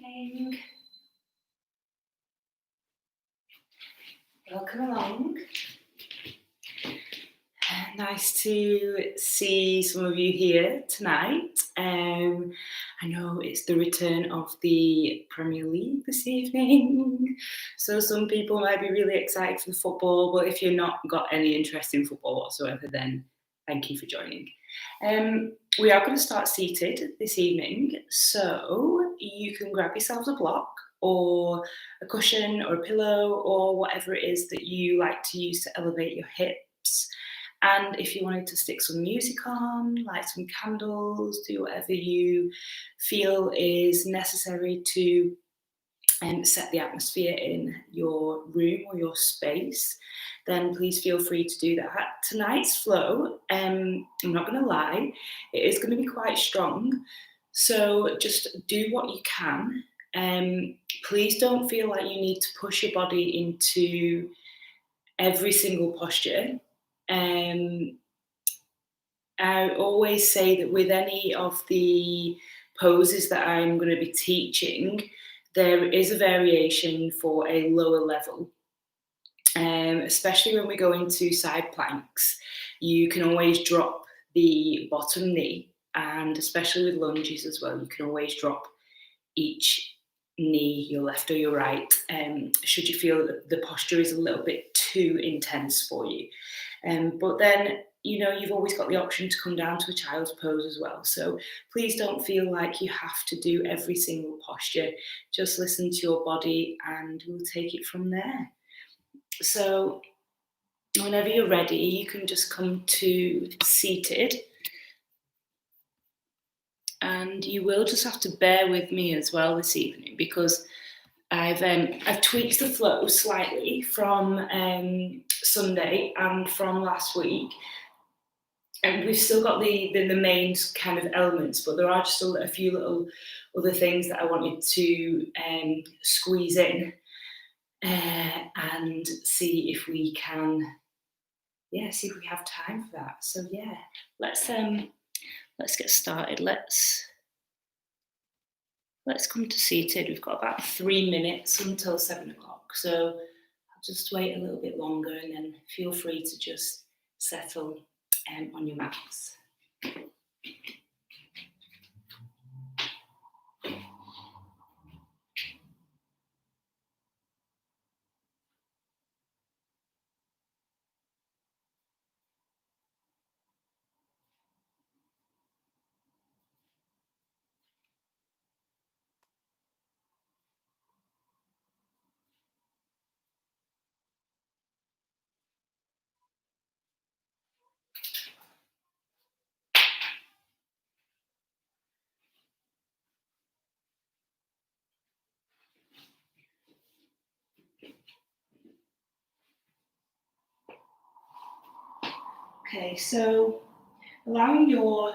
evening. Welcome along. Nice to see some of you here tonight. I know it's the return of the Premier League this evening, so some people might be really excited for the football, but if you're not got any interest in football whatsoever, then thank you for joining. We are going to start seated this evening, so you can grab yourselves a block or a cushion or a pillow or whatever it is that you like to use to elevate your hips. And if you wanted to stick some music on, light some candles, do whatever you feel is necessary to set the atmosphere in your room or your space, then please feel free to do that. Tonight's flow, I'm not going to lie, it is going to be quite strong. So just do what you can. Please don't feel like you need to push your body into every single posture. I always say that with any of the poses that I'm going to be teaching, there is a variation for a lower level. Especially when we go into side planks, you can always drop the bottom knee, and especially with lunges as well, you can always drop each knee, your left or your right, should you feel that the posture is a little bit too intense for you. But then, you've always got the option to come down to a child's pose as well. So please don't feel like you have to do every single posture. Just listen to your body and we'll take it from there. So whenever you're ready, you can just come to seated. And you will just have to bear with me as well this evening because I've tweaked the flow slightly from Sunday and from last week. And we've still got the main kind of elements, but there are just a few little other things that I wanted to squeeze in and see if we can, see if we have time for that. So let's get started. Let's come to seated. We've got about 3 minutes until 7 o'clock, so I'll just wait a little bit longer and then feel free to just settle on your mats. Okay, so allowing your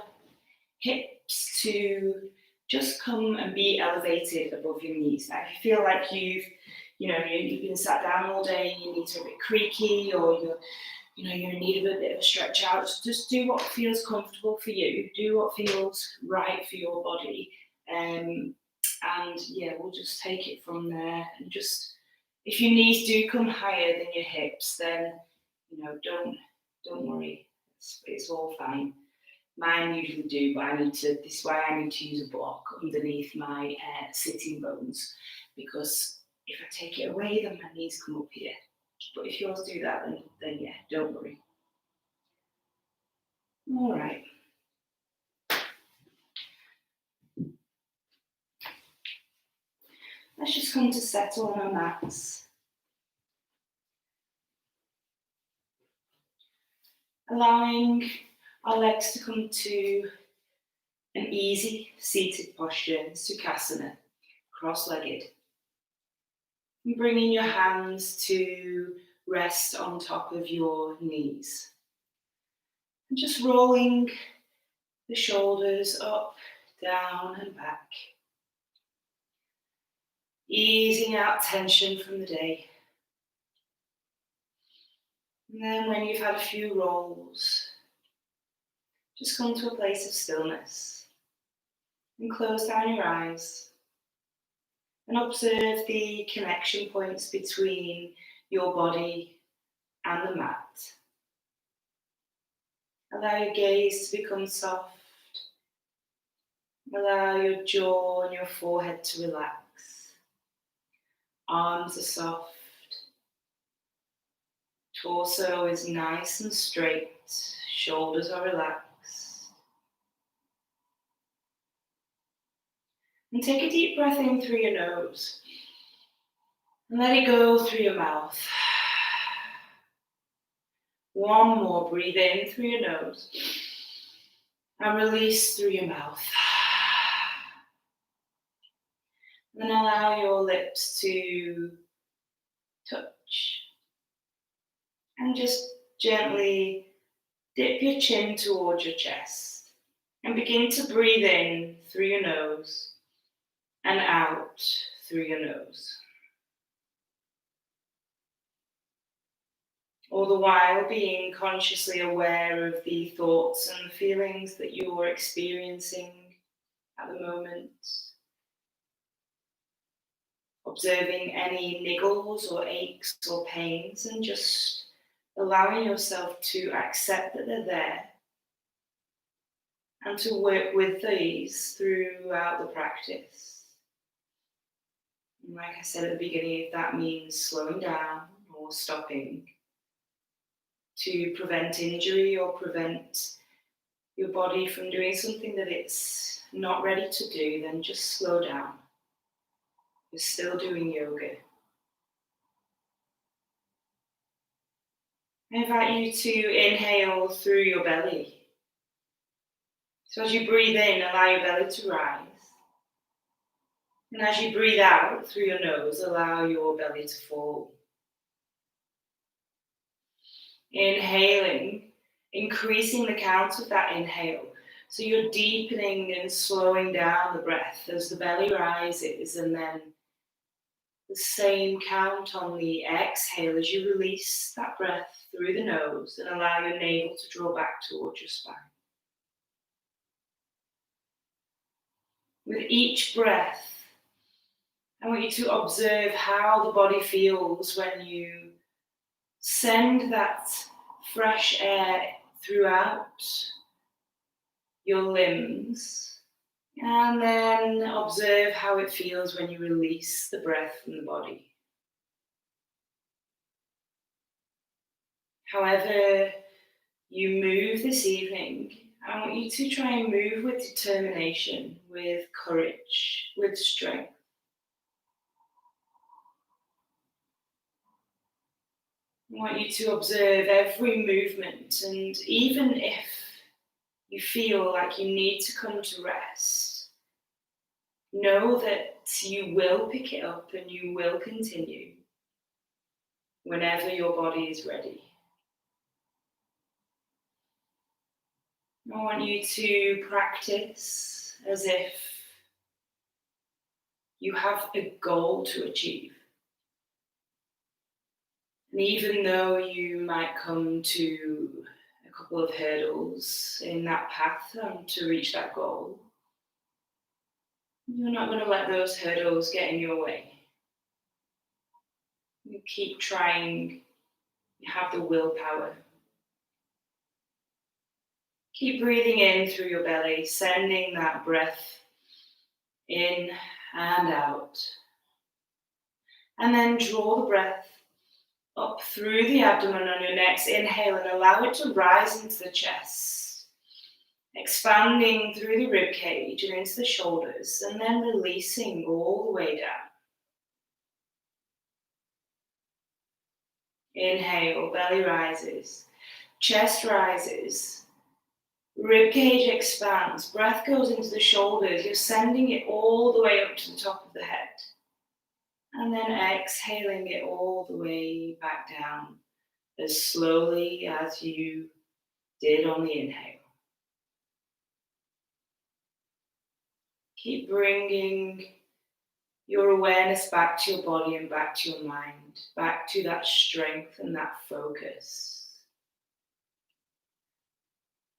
hips to just come and be elevated above your knees. Now, if you feel like you've been sat down all day and your knees are a bit creaky, or you're in need of a bit of a stretch out, just do what feels comfortable for you. Do what feels right for your body, and we'll just take it from there. And just if your knees do come higher than your hips, then don't worry. It's all fine. Mine usually do, but this is why I need to use a block underneath my sitting bones, because if I take it away, then my knees come up here. But if yours do that, then don't worry. All right. Let's just come to settle on our mats. Allowing our legs to come to an easy seated posture, Sukhasana, cross-legged. And bringing your hands to rest on top of your knees. And just rolling the shoulders up, down and back. Easing out tension from the day. And then when you've had a few rolls, just come to a place of stillness and close down your eyes And observe the connection points between your body and the mat. Allow your gaze to become soft. Allow your jaw and your forehead to relax. Arms are soft. Torso is nice and straight. Shoulders are relaxed. And take a deep breath in through your nose. And let it go through your mouth. One more. Breathe in through your nose. And release through your mouth. And then allow your lips to touch. And just gently dip your chin towards your chest. And begin to breathe in through your nose and out through your nose. All the while being consciously aware of the thoughts and the feelings that you're experiencing at the moment. Observing any niggles or aches or pains and just allowing yourself to accept that they're there and to work with these throughout the practice. And like I said at the beginning, if that means slowing down or stopping to prevent injury or prevent your body from doing something that it's not ready to do, then just slow down. You're still doing yoga. I invite you to inhale through your belly. So as you breathe in, allow your belly to rise. And as you breathe out through your nose, allow your belly to fall. Inhaling, increasing the count of that inhale. So you're deepening and slowing down the breath as the belly rises, and then the same count on the exhale as you release that breath through the nose and allow your navel to draw back towards your spine. With each breath, I want you to observe how the body feels when you send that fresh air throughout your limbs, and then observe how it feels when you release the breath from the body. However you move this evening, I want you to try and move with determination, with courage, with strength. I want you to observe every movement, and even if you feel like you need to come to rest, know that you will pick it up and you will continue whenever your body is ready. I want you to practice as if you have a goal to achieve. And even though you might come to a couple of hurdles in that path to reach that goal, you're not going to let those hurdles get in your way. You keep trying, you have the willpower. Keep breathing in through your belly, sending that breath in and out. And then draw the breath up through the abdomen on your next inhale and allow it to rise into the chest, expanding through the rib cage and into the shoulders, and then releasing all the way down. Inhale, belly rises, chest rises, rib cage expands, breath goes into the shoulders, you're sending it all the way up to the top of the head. And then exhaling it all the way back down as slowly as you did on the inhale. Keep bringing your awareness back to your body and back to your mind, back to that strength and that focus.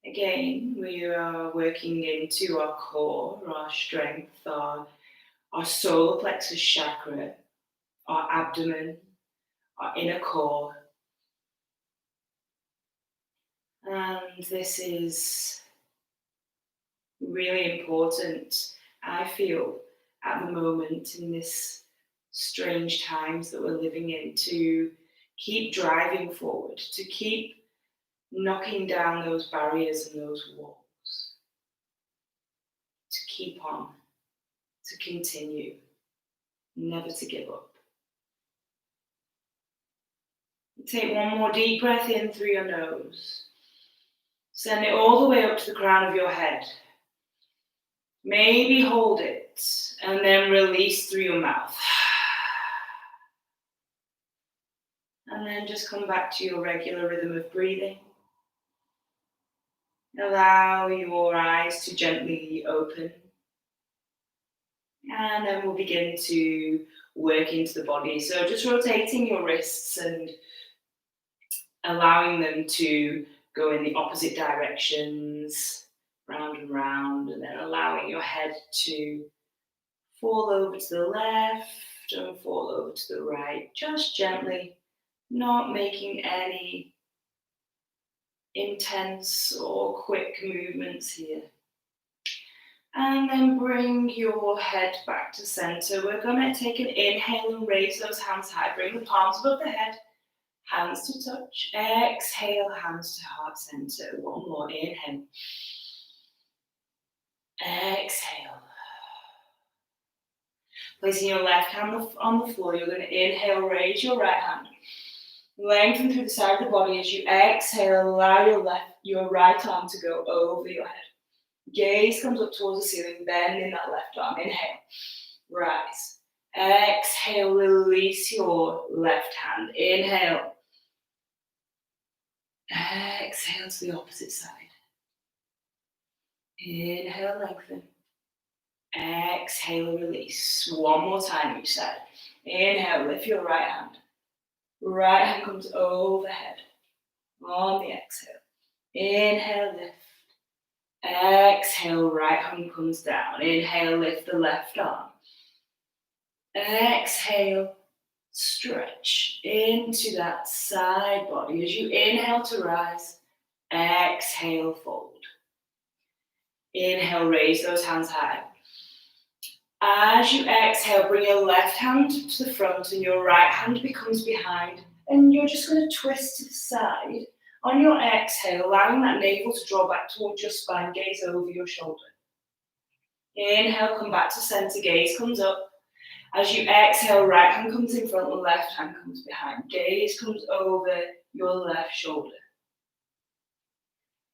Again, we are working into our core, our strength, our our solar plexus chakra, our abdomen, our inner core. And this is really important, I feel, at the moment in this strange times that we're living in, to keep driving forward, to keep knocking down those barriers and those walls, to keep on, to continue, never to give up. Take one more deep breath in through your nose. Send it all the way up to the crown of your head. Maybe hold it and then release through your mouth. And then just come back to your regular rhythm of breathing. Allow your eyes to gently open. And then we'll begin to work into the body. So just rotating your wrists and allowing them to go in the opposite directions, round and round, and then allowing your head to fall over to the left and fall over to the right, just gently, not making any intense or quick movements here. And then bring your head back to center. We're going to take an inhale and raise those hands high. Bring the palms above the head, hands to touch. Exhale, hands to heart center. One more, inhale. Exhale. Placing your left hand on the floor, you're going to inhale, raise your right hand. Lengthen through the side of the body. As you exhale, allow your right arm to go over your head. Gaze comes up towards the ceiling, bending that left arm. Inhale, rise. Exhale, release your left hand. Inhale. Exhale to the opposite side. Inhale, lengthen. Exhale, release. One more time each side. Inhale, lift your right hand. Right hand comes overhead. On the exhale. Inhale, lift. Exhale, right hand comes down. Inhale, lift the left arm. Exhale, stretch into that side body. As you inhale to rise, exhale, fold. Inhale, raise those hands high. As you exhale, bring your left hand to the front and your right hand becomes behind. And you're just going to twist to the side. On your exhale, allowing that navel to draw back towards your spine, gaze over your shoulder. Inhale, come back to center, gaze comes up. As you exhale, right hand comes in front and left hand comes behind. Gaze comes over your left shoulder.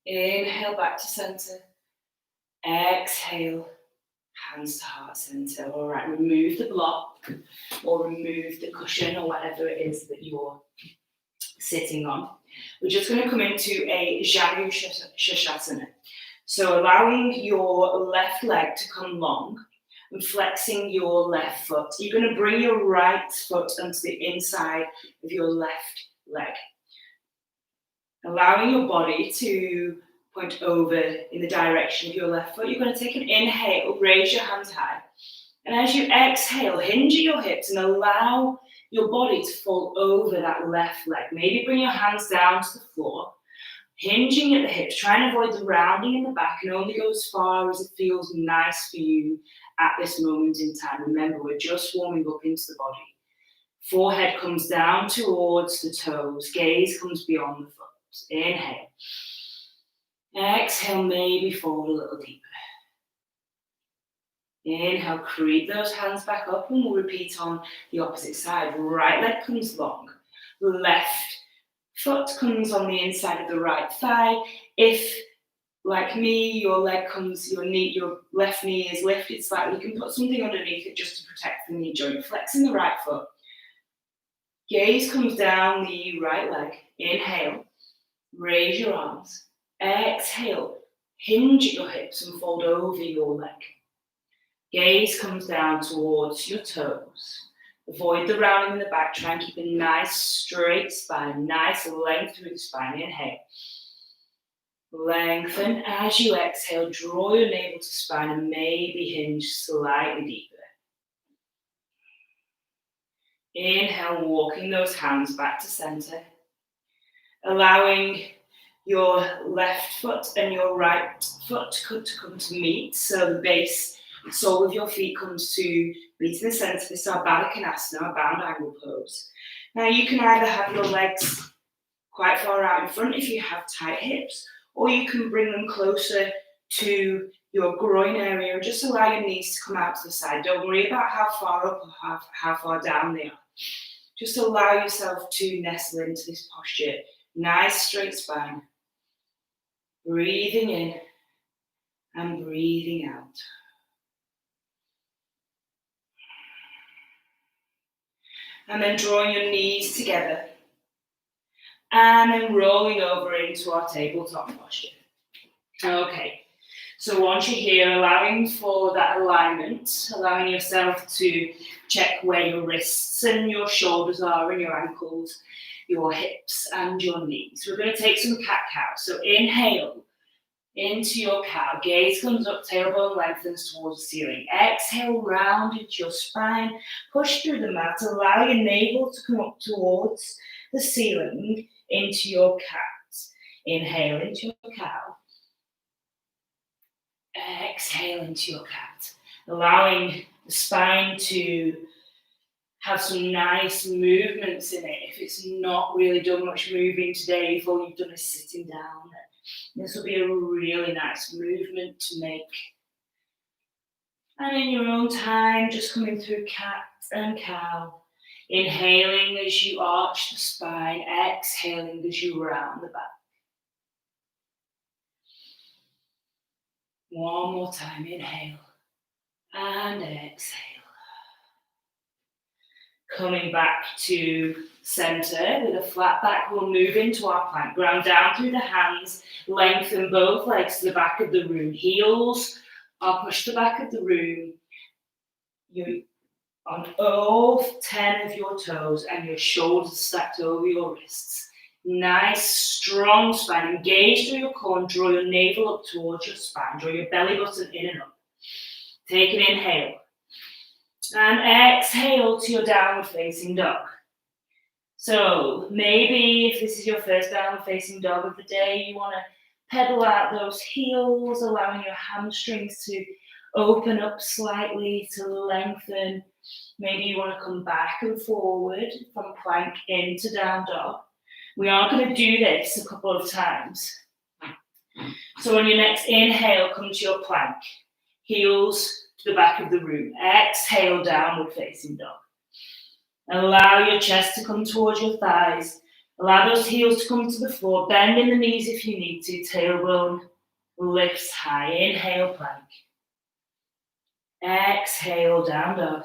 Inhale, back to center. Exhale, hands to heart center. All right, remove the block or remove the cushion or whatever it is that you're sitting on. We're just going to come into a Janu Shirshasana. So allowing your left leg to come long and flexing your left foot. You're going to bring your right foot onto the inside of your left leg. Allowing your body to point over in the direction of your left foot. You're going to take an inhale, raise your hands high. And as you exhale, hinge at your hips and allow your body to fall over that left leg. Maybe bring your hands down to the floor, hinging at the hips. Try and avoid the rounding in the back and only go as far as it feels nice for you at this moment in time. Remember, we're just warming up into the body. Forehead comes down towards the toes. Gaze comes beyond the foot. Inhale. Exhale, maybe fold a little deeper. Inhale, creep those hands back up and we'll repeat on the opposite side. Right leg comes long. Left foot comes on the inside of the right thigh. If, like me, your left knee is lifted slightly, you can put something underneath it just to protect the knee joint. Flexing the right foot. Gaze comes down the right leg. Inhale, raise your arms. Exhale, hinge at your hips and fold over your leg. Gaze comes down towards your toes. Avoid the rounding in the back. Try and keep a nice straight spine, nice length through the spine. Inhale. Lengthen. As you exhale, draw your navel to spine and maybe hinge slightly deeper. Inhale, walking those hands back to center. Allowing your left foot and your right foot to come to meet. So the base, sole of your feet comes to meet in the center. This is our Baddha Konasana, our bound angle pose. Now you can either have your legs quite far out in front if you have tight hips, or you can bring them closer to your groin area and just allow your knees to come out to the side. Don't worry about how far up or how far down they are. Just allow yourself to nestle into this posture. Nice straight spine. Breathing in and breathing out. And then drawing your knees together. And then rolling over into our tabletop posture. Okay, so once you're here, allowing for that alignment, allowing yourself to check where your wrists and your shoulders are and your ankles, your hips and your knees. We're going to take some cat-cow. So inhale into your cow. Gaze comes up, tailbone lengthens towards the ceiling. Exhale, round into your spine. Push through the mat. Allow your navel to come up towards the ceiling into your cat. Inhale into your cow. Exhale into your cat. Allowing the spine to have some nice movements in it. If it's not really done much moving today, if all you've done is sitting down, this will be a really nice movement to make. And in your own time, just coming through cat and cow. Inhaling as you arch the spine, exhaling as you round the back. One more time, inhale and exhale. Coming back to center with a flat back, we'll move into our plank. Ground down through the hands, lengthen both legs to the back of the room. Heels are pushed to the back of the room. You're on all 10 of your toes and your shoulders stacked over your wrists. Nice, strong spine. Engage through your core and draw your navel up towards your spine. Draw your belly button in and up. Take an inhale. And exhale to your downward facing dog. So maybe if this is your first downward facing dog of the day, you want to pedal out those heels, allowing your hamstrings to open up slightly, to lengthen. Maybe you want to come back and forward from plank into down dog. We are going to do this a couple of times. So on your next inhale, come to your plank. Heels to the back of the room. Exhale, downward facing dog. Allow your chest to come towards your thighs. Allow those heels to come to the floor. Bend in the knees if you need to. Tailbone lifts high. Inhale, plank. Exhale, down dog.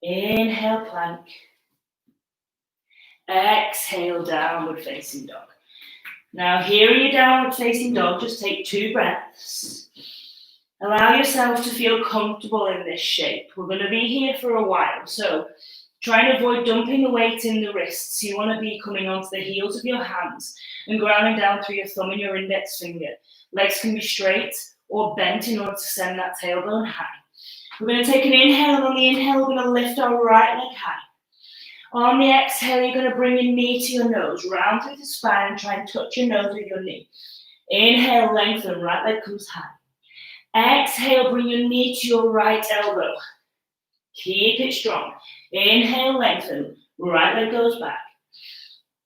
Inhale, plank. Exhale, downward facing dog. Now here in your downward facing dog, just take 2 breaths. Allow yourself to feel comfortable in this shape. We're going to be here for a while, so try and avoid dumping the weight in the wrists. You want to be coming onto the heels of your hands and grounding down through your thumb and your index finger. Legs can be straight or bent in order to send that tailbone high. We're going to take an inhale, and on the inhale, we're going to lift our right leg high. On the exhale, you're going to bring your knee to your nose, round through the spine and try and touch your nose with your knee. Inhale, lengthen, right leg comes high. Exhale, bring your knee to your right elbow. Keep it strong. Inhale, lengthen, right leg goes back.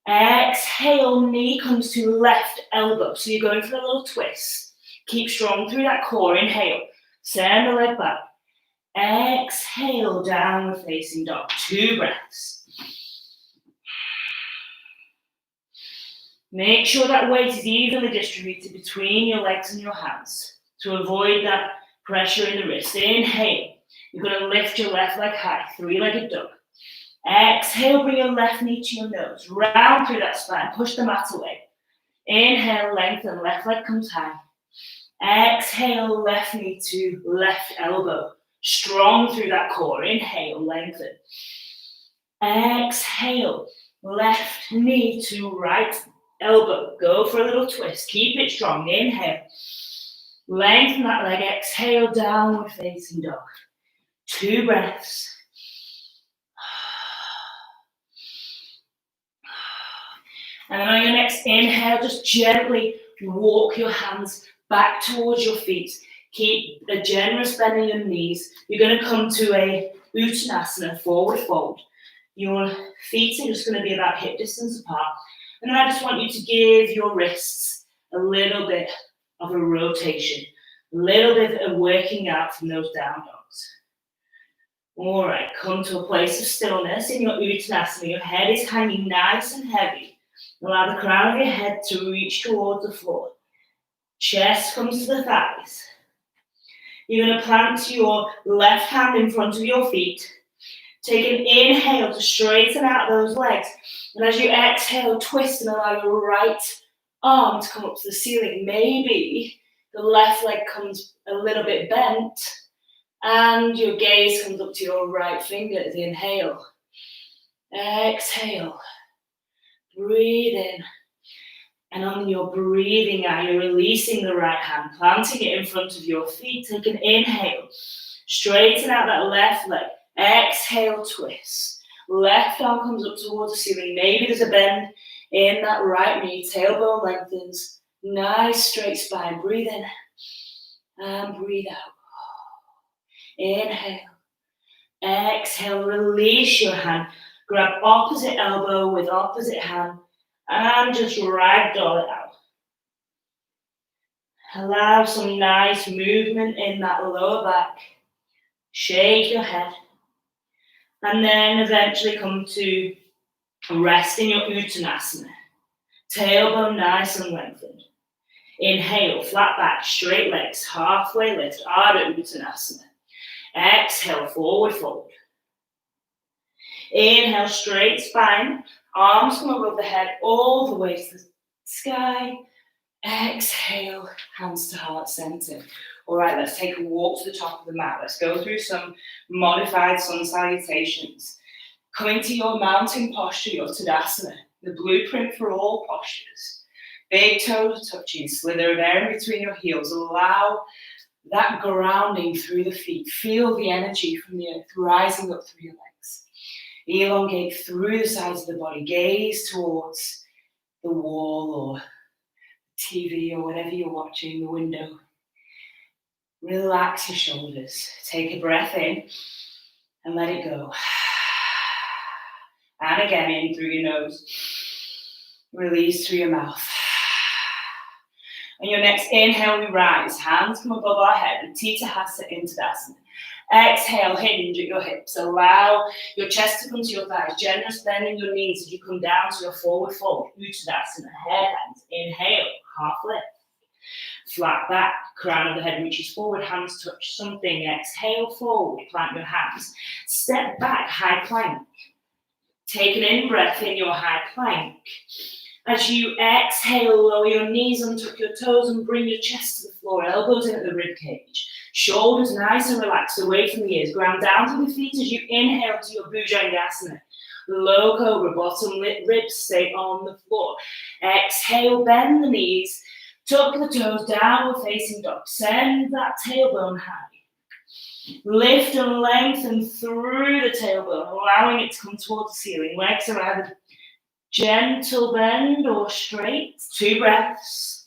Exhale, knee comes to left elbow. So you're going for a little twist. Keep strong through that core. Inhale, send the leg back. Exhale, downward facing dog. 2 breaths. Make sure that weight is evenly distributed between your legs and your hands to avoid that pressure in the wrist. Inhale, you're going to lift your left leg high, 3-legged dog. Exhale, bring your left knee to your nose, round through that spine, push the mat away. Inhale, lengthen, left leg comes high. Exhale, left knee to left elbow, strong through that core. Inhale, lengthen. Exhale, left knee to right elbow. Go for a little twist. Keep it strong. Inhale. Lengthen that leg. Exhale, downward facing dog. 2 breaths. And then on your next inhale, just gently walk your hands back towards your feet. Keep a generous bend in your knees. You're going to come to a Uttanasana, forward fold. Your feet are just going to be about hip distance apart. And then I just want you to give your wrists a little bit of a rotation, a little bit of working out from those down dogs. All right, come to a place of stillness in your Uttanasana. Your head is hanging nice and heavy. Allow the crown of your head to reach towards the floor. Chest comes to the thighs. You're going to plant your left hand in front of your feet. Take an inhale to straighten out those legs. And as you exhale, twist and allow your right arm to come up to the ceiling. Maybe the left leg comes a little bit bent and your gaze comes up to your right fingers. Inhale. Exhale. Breathe in. And on your breathing out, you're releasing the right hand, planting it in front of your feet. Take an inhale. Straighten out that left leg. Exhale, twist. Left arm comes up towards the ceiling. Maybe there's a bend in that right knee. Tailbone lengthens. Nice straight spine. Breathe in and breathe out. Inhale. Exhale. Release your hand. Grab opposite elbow with opposite hand and just ragdoll it out. Allow some nice movement in that lower back. Shake your head. And then eventually come to rest in your Uttanasana. Tailbone nice and lengthened. Inhale, flat back, straight legs, halfway lift, Ardha Uttanasana. Exhale, forward fold. Inhale, straight spine. Arms come above the head all the way to the sky. Exhale, hands to heart center. All right, let's take a walk to the top of the mat. Let's go through some modified sun salutations. Coming to your mountain posture, your Tadasana, the blueprint for all postures. Big toes touching, slither of air in between your heels. Allow that grounding through the feet. Feel the energy from the earth rising up through your legs. Elongate through the sides of the body. Gaze towards the wall or TV or whatever you're watching, the window. Relax your shoulders. Take a breath in and let it go. And again, in through your nose. Release through your mouth. On your next inhale, we rise. Hands come above our head. Utthita Hasta into Tadasana. Exhale, hinge at your hips. Allow your chest to come to your thighs. Generous bend in your knees as you come down to your forward fold. Uttanasana, head hands. Inhale, half lift. Flat back, crown of the head reaches forward, hands touch something. Exhale, forward, plant your hands. Step back, high plank. Take an in-breath in your high plank. As you exhale, lower your knees, untuck your toes and bring your chest to the floor. Elbows in at the rib cage. Shoulders nice and relaxed away from the ears. Ground down to the feet as you inhale to your Bhujangasana. Low cobra, bottom ribs stay on the floor. Exhale, bend the knees. Tuck the toes, downward facing dog. Send that tailbone high. Lift and lengthen through the tailbone, allowing it to come towards the ceiling. Legs are either gentle bend or straight. 2 breaths.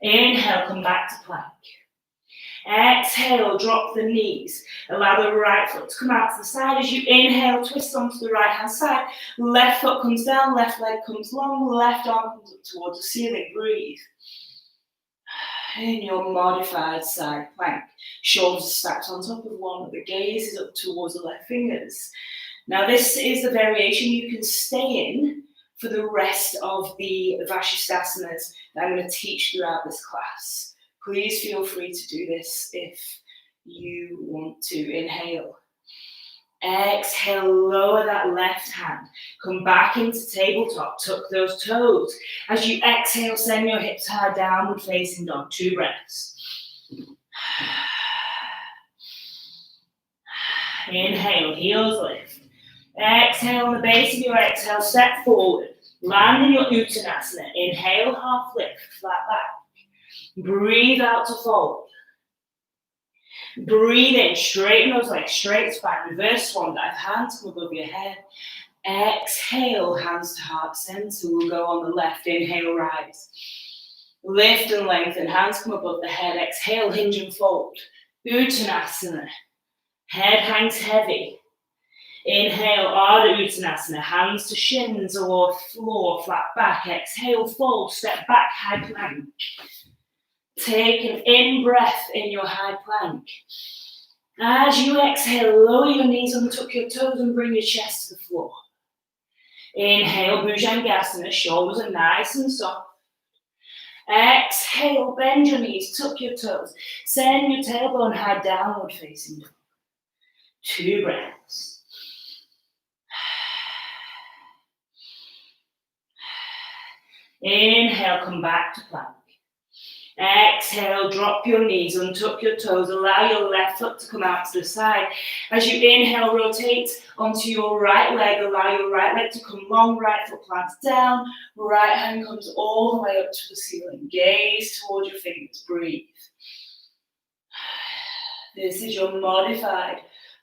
Inhale, come back to plank. Exhale, drop the knees. Allow the right foot to come out to the side. As you inhale, twist onto the right hand side. Left foot comes down, left leg comes long, left arm comes up towards the ceiling. Breathe. In your modified side plank. Shoulders stacked on top of one, the gaze is up towards the left fingers. Now this is the variation you can stay in for the rest of the Vashishthasanas that I'm going to teach throughout this class. Please feel free to do this if you want to. Inhale. Exhale, lower that left hand. Come back into tabletop. Tuck those toes. As you exhale, send your hips high, downward facing dog. 2 breaths. Inhale, heels lift. Exhale, on the base of your exhale, step forward. Land in your Uttanasana. Inhale, half lift, flat back. Breathe out to fold. Breathe in, straighten those legs, straight spine, reverse swan dive, hands come above your head. Exhale, hands to heart center. We'll go on the left. Inhale, rise. Lift and lengthen, hands come above the head. Exhale, hinge and fold. Uttanasana. Head hangs heavy. Inhale, Ardha Uttanasana, hands to shins or floor, flat back. Exhale, fold, step back, high plank. Take an in-breath in your high plank. As you exhale, lower your knees, untuck your toes and bring your chest to the floor. Inhale, Bhujangasana, shoulders are nice and soft. Exhale, bend your knees, tuck your toes. Send your tailbone high, downward facing dog. 2 breaths. Inhale, come back to plank. Exhale, drop your knees, untuck your toes, allow your left foot to come out to the side. As you inhale, rotate onto your right leg, allow your right leg to come long, right foot plants down, right hand comes all the way up to the ceiling. Gaze towards your fingers, breathe. This is your modified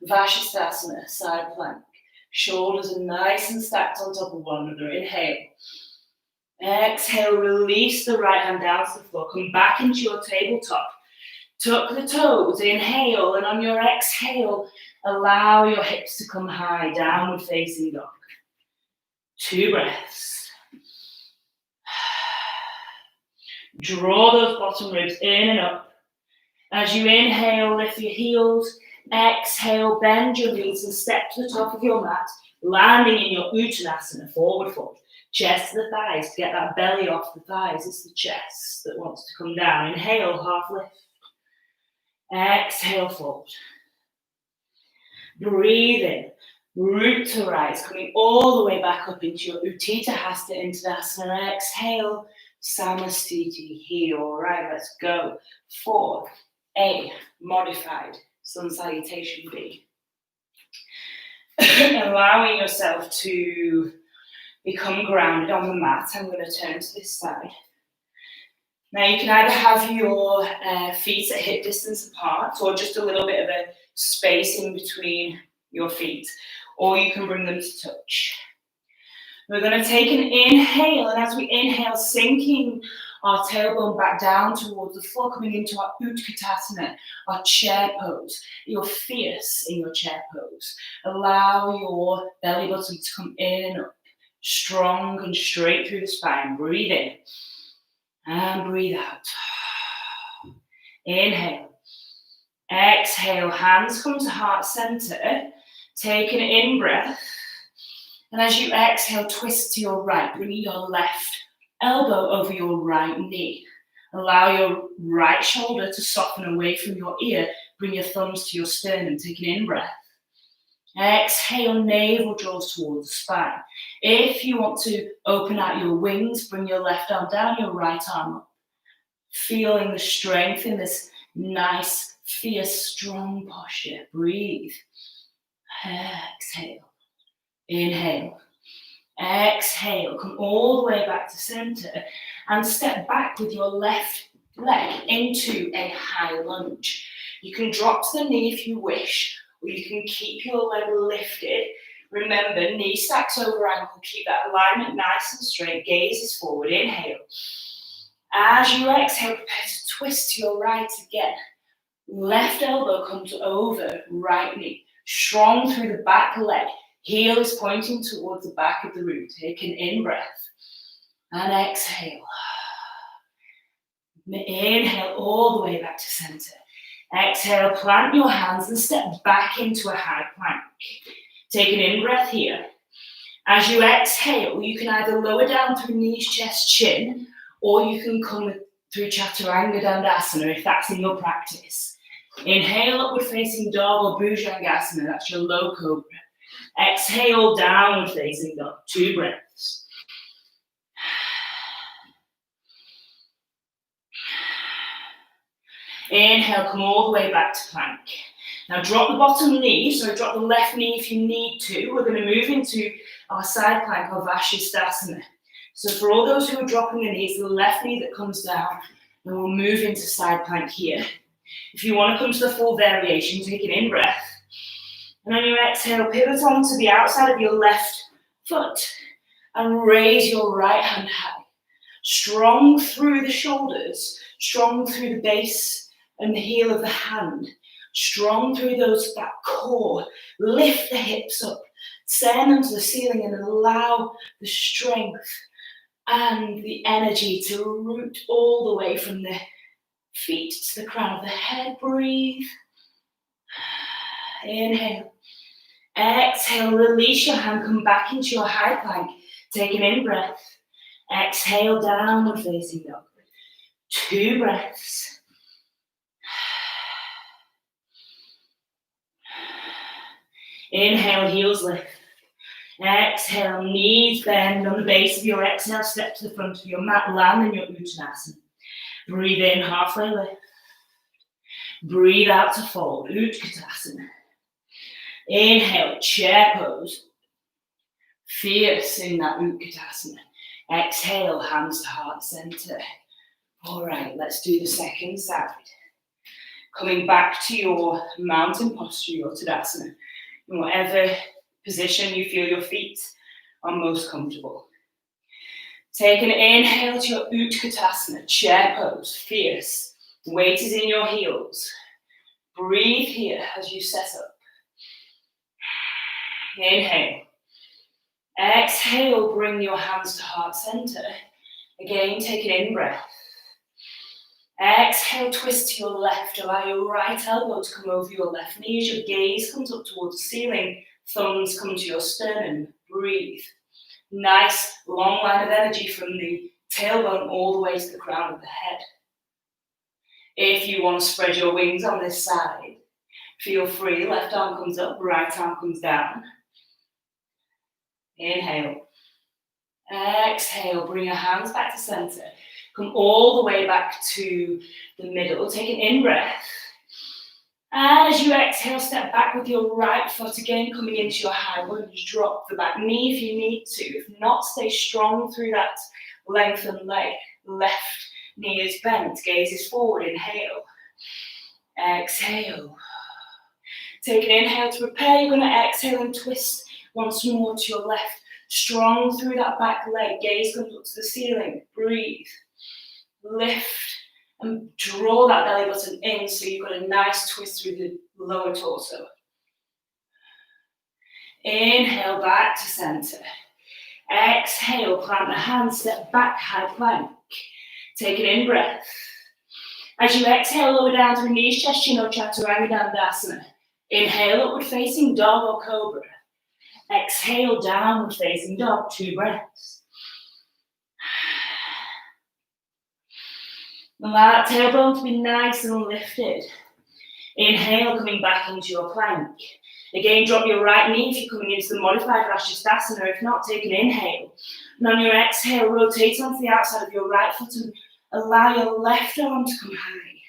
Vashisthasana side plank. Shoulders are nice and stacked on top of one another. Inhale. Exhale, release the right hand down to the floor. Come back into your tabletop. Tuck the toes, inhale, and on your exhale, allow your hips to come high, downward facing dog. 2 breaths. Draw those bottom ribs in and up. As you inhale, lift your heels. Exhale, bend your knees and step to the top of your mat, landing in your Uttanasana, forward fold. Chest to the thighs, to get that belly off the thighs. It's the chest that wants to come down. Inhale, half lift. Exhale, fold. Breathe in. Root to rise, coming all the way back up into your Utthita Hasta Uttanasana. Exhale, Samastiti. Here, all right, let's go. 4, A, modified sun salutation B. Allowing yourself to become grounded on the mat. I'm going to turn to this side. Now you can either have your feet at hip distance apart or just a little bit of a space in between your feet, or you can bring them to touch. We're going to take an inhale, and as we inhale, sinking our tailbone back down towards the floor, coming into our Utkatasana, our chair pose. You're fierce in your chair pose. Allow your belly button to come in and up. Strong and straight through the spine. Breathe in and breathe out. Inhale. Exhale, hands come to heart center. Take an in breath. And as you exhale, twist to your right, bringing your left elbow over your right knee. Allow your right shoulder to soften away from your ear. Bring your thumbs to your sternum. Take an in breath. Exhale, navel draws towards the spine. If you want to open out your wings, bring your left arm down, your right arm up. Feeling the strength in this nice, fierce, strong posture. Breathe. Exhale. Inhale. Exhale. Come all the way back to center and step back with your left leg into a high lunge. You can drop to the knee if you wish, or you can keep your leg lifted. Remember, knee stacks over ankle. Keep that alignment nice and straight. Gaze is forward. Inhale. As you exhale, prepare to twist to your right again. Left elbow comes over right knee. Strong through the back leg. Heel is pointing towards the back of the root. Take an in-breath. And exhale. Inhale all the way back to center. Exhale, plant your hands and step back into a high plank. Take an in-breath here. As you exhale, you can either lower down through knees, chest, chin, or you can come through Chaturanga Dandasana if that's in your practice. Inhale, upward facing dog or Bhujangasana, that's your low cobra. Exhale, downward facing dog, 2 breaths. Inhale, come all the way back to plank. Now drop the bottom knee, so drop the left knee if you need to. We're going to move into our side plank, or Vashisthasana. So for all those who are dropping the knees, the left knee that comes down, and we'll move into side plank here. If you want to come to the full variation, take an in-breath. And on your exhale, pivot onto the outside of your left foot and raise your right hand high. Strong through the shoulders, strong through the base and the heel of the hand. Strong through that core. Lift the hips up, send them to the ceiling and allow the strength and the energy to root all the way from the feet to the crown of the head. Breathe. Inhale. Exhale, release your hand, come back into your high plank. Take an in-breath. Exhale, downward facing dog. 2 breaths. Inhale, heels lift. Exhale, knees bend. On the base of your exhale, step to the front of your mat, land in your Uttanasana. Breathe in, halfway lift. Breathe out to fold, Utkatasana. Inhale, chair pose. Fierce in that Utkatasana. Exhale, hands to heart center. All right, let's do the second side. Coming back to your mountain posture, your Tadasana. In whatever position you feel your feet are most comfortable. Take an inhale to your Utkatasana, chair pose, fierce. Weight is in your heels. Breathe here as you set up. Inhale. Exhale, bring your hands to heart center. Again, take an in-breath. Exhale, twist to your left. Allow your right elbow to come over your left knee as your gaze comes up towards the ceiling. Thumbs come to your sternum. Breathe. Nice long line of energy from the tailbone all the way to the crown of the head. If you want to spread your wings on this side, feel free. Left arm comes up, right arm comes down. Inhale. Exhale, bring your hands back to center. Come all the way back to the middle. Take an in-breath. And as you exhale, step back with your right foot again, coming into your high lunge. Drop the back knee if you need to. If not, stay strong through that lengthened leg. Left knee is bent, gaze is forward. Inhale. Exhale. Take an inhale to prepare. You're going to exhale and twist once more to your left. Strong through that back leg. Gaze comes up to the ceiling. Breathe. Lift and draw that belly button in so you've got a nice twist through the lower torso. Inhale, back to center. Exhale, plant the hands, step back, high plank. Take an in-breath. As you exhale, lower down to knees, chest, chin, or chaturanga dandasana. Inhale, upward facing dog or cobra. Exhale, downward facing dog, 2 breaths. Allow that tailbone to be nice and lifted. Inhale, coming back into your plank. Again, drop your right knee if you're coming into the modified Rajasthasana. If not, take an inhale. And on your exhale, rotate onto the outside of your right foot and allow your left arm to come high.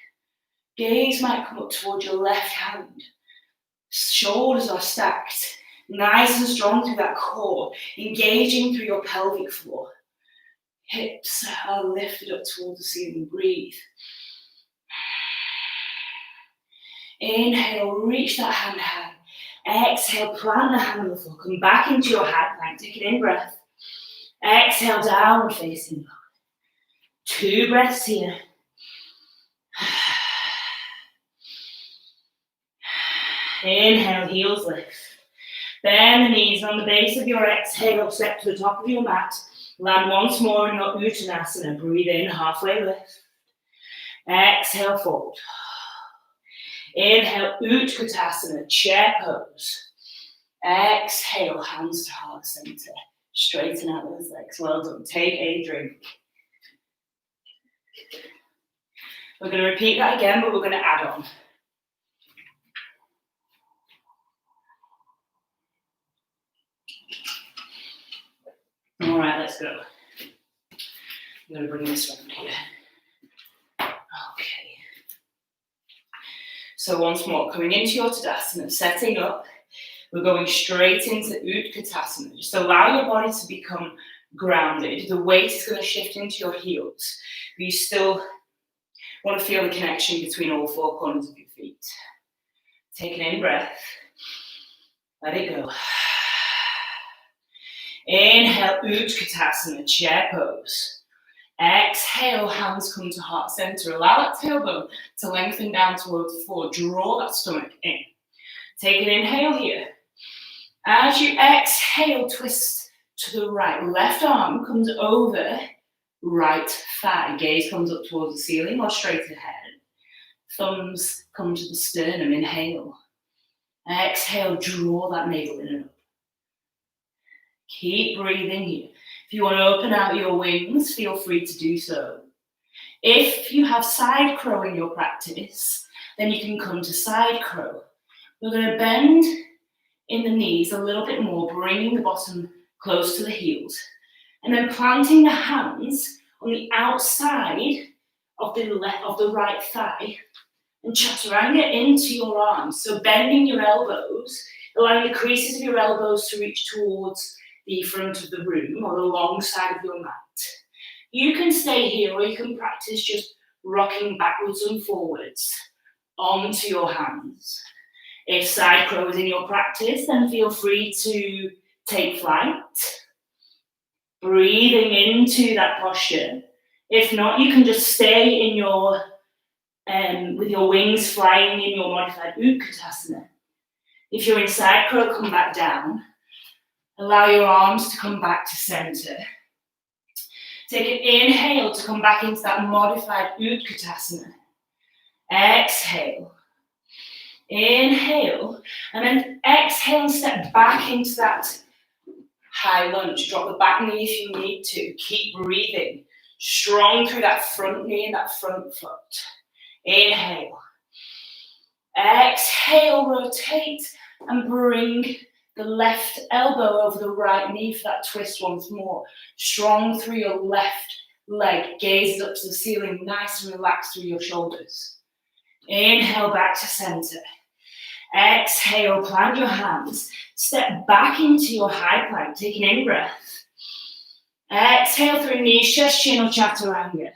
Gaze might come up towards your left hand. Shoulders are stacked. Nice and strong through that core. Engaging through your pelvic floor. Hips are lifted up towards the ceiling. Breathe. Inhale, reach that hand high. Exhale, plant the hand on the floor. Come back into your high plank. Take an in-breath. Exhale, downward facing dog. 2 breaths here. Inhale, heels lift. Bend the knees on the base of your exhale. Step to the top of your mat. Land once more in your Uttanasana. Breathe in, halfway lift. Exhale, fold. Inhale, Utkatasana, chair pose. Exhale, hands to heart center. Straighten out those legs. Well done. Take a drink. We're going to repeat that again, but we're going to add on. All right, let's go. I'm going to bring this round here. Okay. So once more, coming into your Tadasana, setting up, we're going straight into Utkatasana. Just allow your body to become grounded. The weight is going to shift into your heels. But you still Want to feel the connection between all four corners of your feet. Take an in breath. Let it go. Inhale, Utkatasana, chair pose. Exhale, hands come to heart center. Allow that tailbone to lengthen down towards the floor. Draw that stomach in. Take an inhale here. As you exhale, twist to the right. Left arm comes over right thigh. Gaze comes up towards the ceiling or straight ahead. Thumbs come to the sternum. Inhale. Exhale, draw that navel in and up. Keep breathing here. If you want to open out your wings, feel free to do so. If you have side crow in your practice, then you can come to side crow. We're going to bend in the knees a little bit more, bringing the bottom close to the heels, and then planting the hands on the outside of the right thigh, and chaturanga into your arms. So bending your elbows, allowing the creases of your elbows to reach towards the front of the room or the long side of your mat. You can stay here, or you can practice just rocking backwards and forwards onto your hands. If side crow is in your practice, then feel free to take flight, breathing into that posture. If not, you can just stay in your with your wings flying in your modified Utkatasana. If you're in side crow, come back down. Allow your arms to come back to center. Take an inhale to come back into that modified Utkatasana. Exhale. Inhale. And then exhale and step back into that high lunge. Drop the back knee if you need to. Keep breathing. Strong through that front knee and that front foot. Inhale. Exhale, rotate and bring the left elbow over the right knee for that twist once more. Strong through your left leg. Gaze up to the ceiling, nice and relaxed through your shoulders. Inhale back to center. Exhale, plant your hands. Step back into your high plank. Take an in breath. Exhale through knee, chest, chin or chaturanga.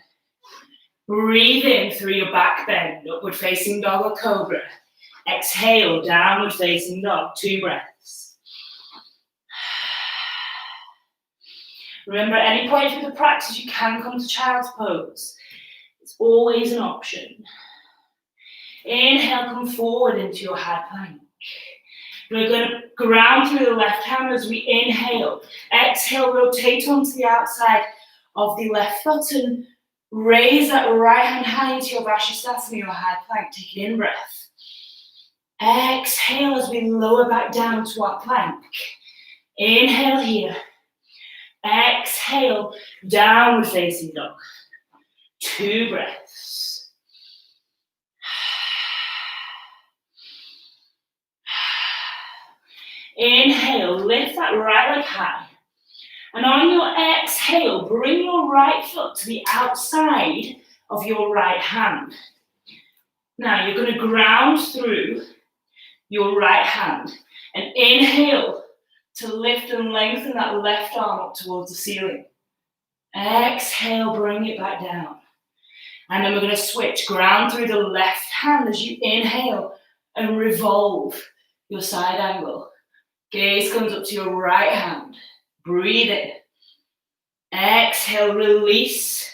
Breathe in through your back bend, upward facing dog or cobra. Exhale, downward facing dog, 2 breaths. Remember, at any point through the practice, you can come to child's pose. It's always an option. Inhale, come forward into your high plank. We're going to ground through the left hand as we inhale. Exhale, rotate onto the outside of the left foot and raise that right hand high into your Vashisthasana, your high plank. Take an in breath. Exhale as we lower back down to our plank. Inhale here. Exhale, downward facing dog. 2 breaths. Inhale, lift that right leg high. And on your exhale, bring your right foot to the outside of your right hand. Now you're going to ground through your right hand and inhale to lift and lengthen that left arm up towards the ceiling. Exhale, bring it back down. And then we're going to switch. Ground through the left hand as you inhale and revolve your side angle. Gaze comes up to your right hand. Breathe in. Exhale, release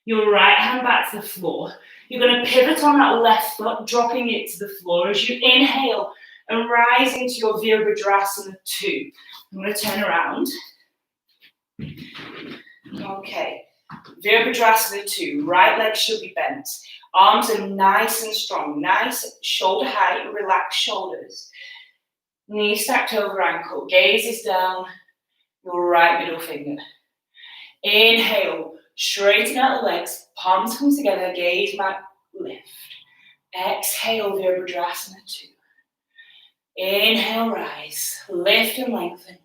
your right hand back to the floor. You're going to pivot on that left foot, dropping it to the floor as you inhale and rise into your Virabhadrasana 2. I'm going to turn around. Okay. Virabhadrasana 2. Right leg should be bent. Arms are nice and strong. Nice shoulder height, relaxed shoulders. Knee stacked over ankle. Gaze is down your right middle finger. Inhale, straighten out the legs, palms come together, gaze back, lift. Exhale, Virabhadrasana 2. Inhale, rise, lift and lengthen.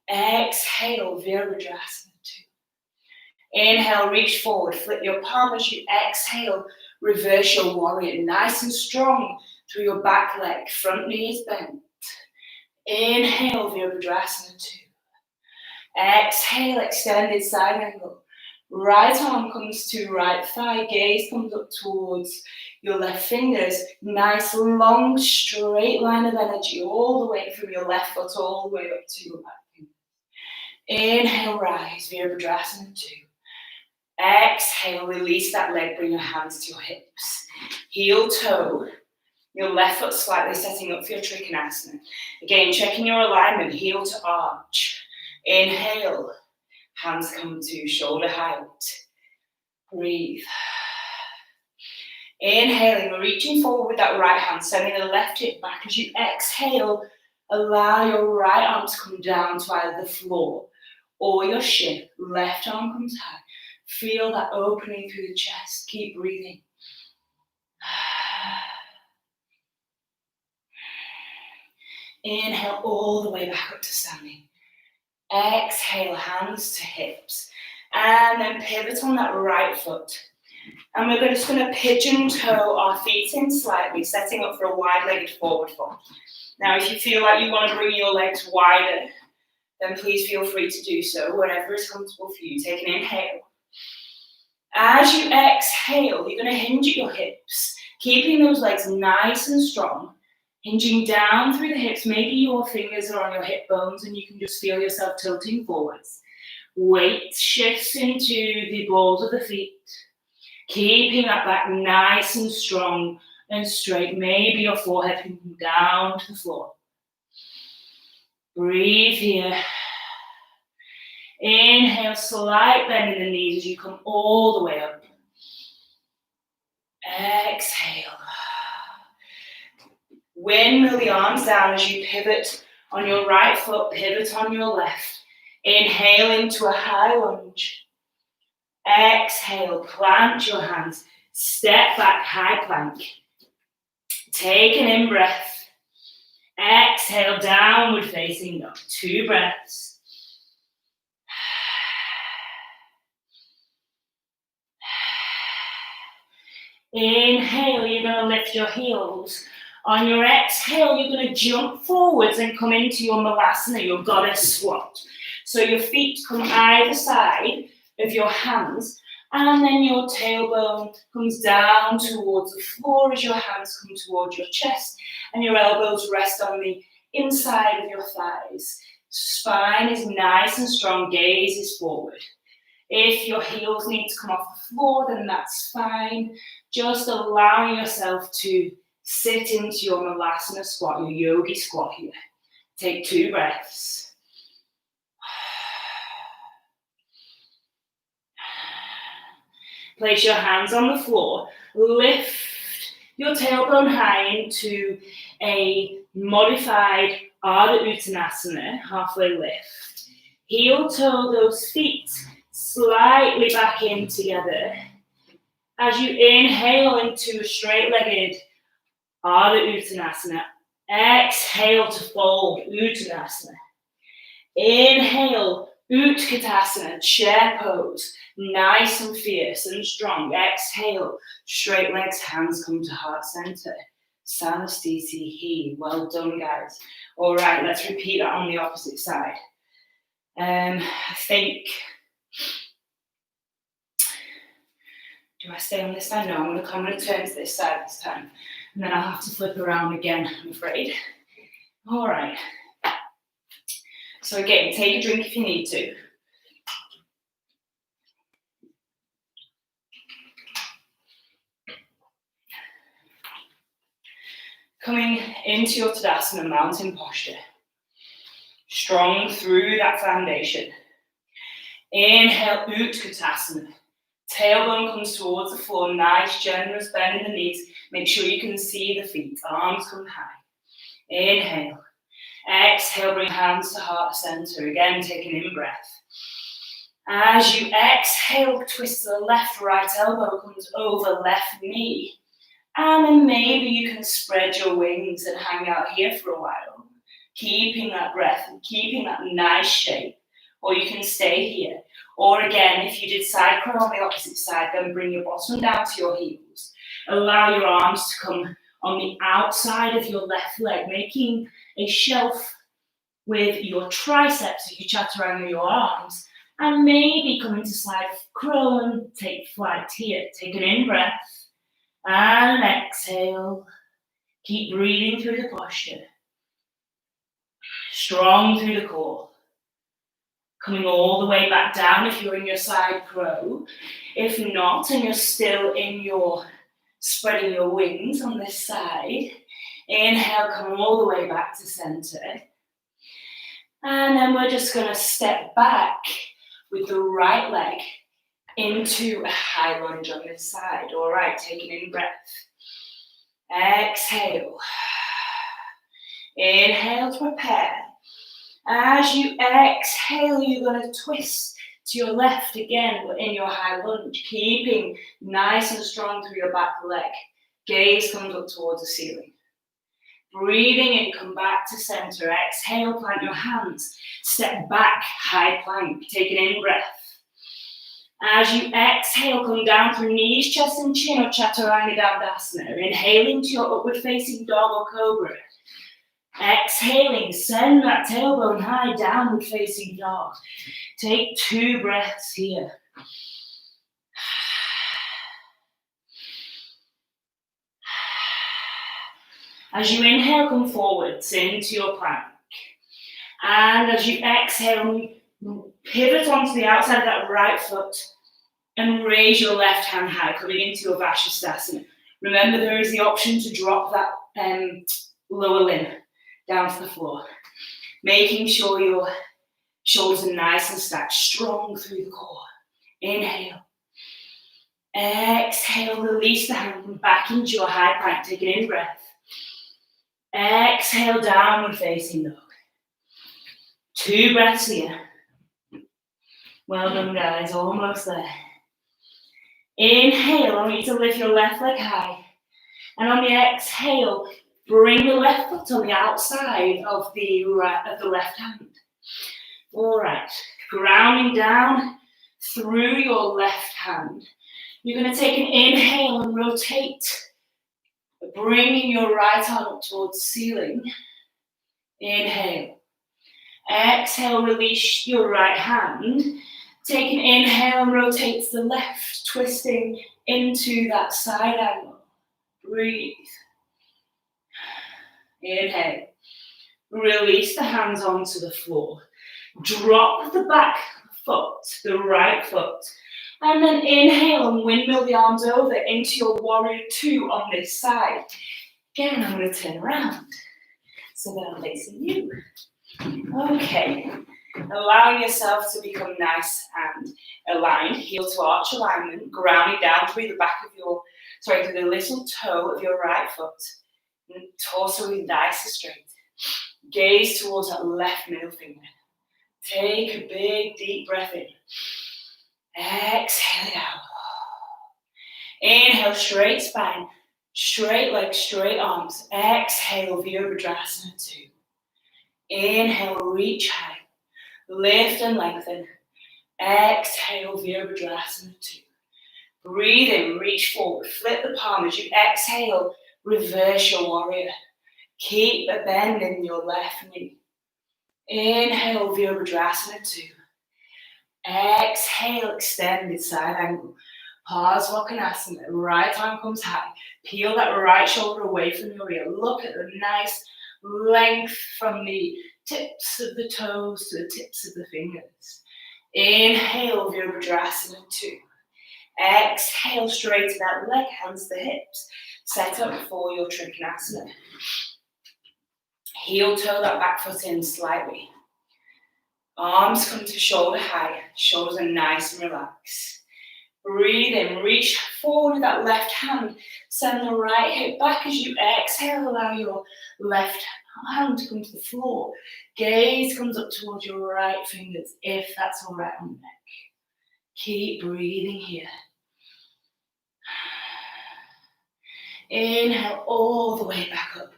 Exhale, Virabhadrasana 2. Inhale, reach forward, flip your palm as you exhale, reverse your warrior, nice and strong through your back leg, front knee is bent. Inhale, Virabhadrasana 2. Exhale, extended side angle. Right arm comes to right thigh, gaze comes up towards your left fingers. Nice long straight line of energy all the way from your left foot all the way up to your right finger. Inhale, rise, Virabhadrasana 2. Exhale, release that leg, bring your hands to your hips. Heel toe, your left foot slightly setting up for your Trikonasana. Again, checking your alignment, heel to arch. Inhale, hands come to shoulder height. Breathe. Inhaling, reaching forward with that right hand, sending the left hip back. As you exhale, allow your right arm to come down to either the floor or your shin. Left arm comes high. Feel that opening through the chest. Keep breathing. Inhale all the way back up to standing. Exhale, hands to hips. And then pivot on that right foot. And we're just going to pigeon toe our feet in slightly, setting up for a wide-legged forward fold. Now, if you feel like you want to bring your legs wider, then please feel free to do so, wherever is comfortable for you. Take an inhale. As you exhale, you're going to hinge at your hips, keeping those legs nice and strong, hinging down through the hips. Maybe your fingers are on your hip bones and you can just feel yourself tilting forwards. Weight shifts into the balls of the feet, keeping that back nice and strong and straight. Maybe your forehead can come down to the floor. Breathe here. Inhale, slight bend in the knees as you come all the way up. Exhale. Windmill the arms down as you pivot on your right foot, pivot on your left. Inhale into a high lunge. Exhale, plant your hands. Step back, high plank. Take an in-breath. Exhale, downward facing dog. 2 breaths. Inhale, you're going to lift your heels. On your exhale, you're going to jump forwards and come into your Malasana, your goddess squat. So your feet come either side of your hands, and then your tailbone comes down towards the floor as your hands come towards your chest, and your elbows rest on the inside of your thighs. Spine is nice and strong, gaze is forward. If your heels need to come off the floor, then that's fine. Just allowing yourself to sit into your Malasana squat, your yogi squat here. Take 2 breaths. Place your hands on the floor. Lift your tailbone high into a modified Ardha Uttanasana, halfway lift. Heel toe those feet slightly back in together. As you inhale into a straight-legged Ardha Uttanasana, exhale to fold Uttanasana. Inhale, Utkatasana, chair pose, nice and fierce and strong. Exhale, straight legs, hands come to heart center. Sanastiti He. Well done, guys. All right, let's repeat that on the opposite side. I think... Do I stay on this side? No, I'm going to turn to this side this time. And then I'll have to flip around again, I'm afraid. All right. So again, take a drink if you need to. Coming into your Tadasana mountain posture. Strong through that foundation. Inhale, Utkatasana. Tailbone comes towards the floor, nice, generous bend in the knees. Make sure you can see the feet, arms come high. Inhale. Exhale, bring hands to heart center. Again, take an in-breath. As you exhale, twist the left, right elbow comes over left knee. And then maybe you can spread your wings and hang out here for a while. Keeping that breath and keeping that nice shape. Or you can stay here. Or again, if you did side crawl on the opposite side, then bring your bottom down to your heels. Allow your arms to come on the outside of your left leg, making a shelf with your triceps as you chaturanga your arms, And maybe come into side crow and take flight here. Take an in-breath and an exhale. Keep breathing through the posture. Strong through the core. Coming all the way back down if you're in your side crow. If not, and you're still in your spreading your wings on this side, inhale, come all the way back to center. And then we're just going to step back with the right leg into a high lunge on this side. All right, take an in-breath. Exhale. Inhale to prepare. As you exhale, you're going to twist to your left again, but in your high lunge, keeping nice and strong through your back leg. Gaze comes up towards the ceiling. Breathing in, come back to center. Exhale, plant your hands. Step back, high plank. Take an in-breath. As you exhale, come down through knees, chest and chin, or Chaturanga Dandasana. Inhaling to your upward facing dog or cobra. Exhaling, send that tailbone high, downward facing dog. Take 2 breaths here. As you inhale, come forwards into your plank. And as you exhale, pivot onto the outside of that right foot and raise your left hand high, coming into your Vashisthasana. Remember, there is the option to drop that lower limb down to the floor, making sure your shoulders are nice and stacked, strong through the core. Inhale. Exhale, release the hand, come back into your high plank, take an in-breath. Exhale, downward facing dog. 2 breaths here. Well done, guys, almost there. Inhale, I want you to lift your left leg high. And on the exhale, bring the left foot on the outside of the left hand. All right, grounding down through your left hand. You're going to take an inhale and rotate, bringing your right arm up towards the ceiling. Inhale. Exhale, release your right hand. Take an inhale and rotate to the left, twisting into that side angle. Breathe. Inhale. Release the hands onto the floor. Drop the back foot, the right foot. And then inhale and windmill the arms over into your warrior 2 on this side. Again, I'm going to turn around so that I'm facing you. Okay. Allowing yourself to become nice and aligned. Heel to arch alignment. Grounding down through the back of your, through the little toe of your right foot. And torso is nice and straight. Gaze towards that left middle finger. Take a big deep breath in. Exhale it out. Inhale, straight spine, straight legs, straight arms. Exhale, Virabhadrasana 2. Inhale, reach high. Lift and lengthen. Exhale, Virabhadrasana 2. Breathe in, reach forward. Flip the palm as you exhale. Reverse your warrior. Keep a bend in your left knee. Inhale, Virabhadrasana 2. Exhale, extended side angle. Parsvakonasana. Right arm comes high. Peel that right shoulder away from your ear. Look at the nice length from the tips of the toes to the tips of the fingers. Inhale, Virabhadrasana 2. Exhale, straighten that leg, hands to the hips. Set up for your Trikonasana. Heel toe that back foot in slightly. Arms come to shoulder high. Shoulders are nice and relaxed. Breathe in, reach forward with that left hand. Send the right hip back as you exhale. Allow your left hand to come to the floor. Gaze comes up towards your right fingers, if that's all right on the neck. Keep breathing here. Inhale all the way back up.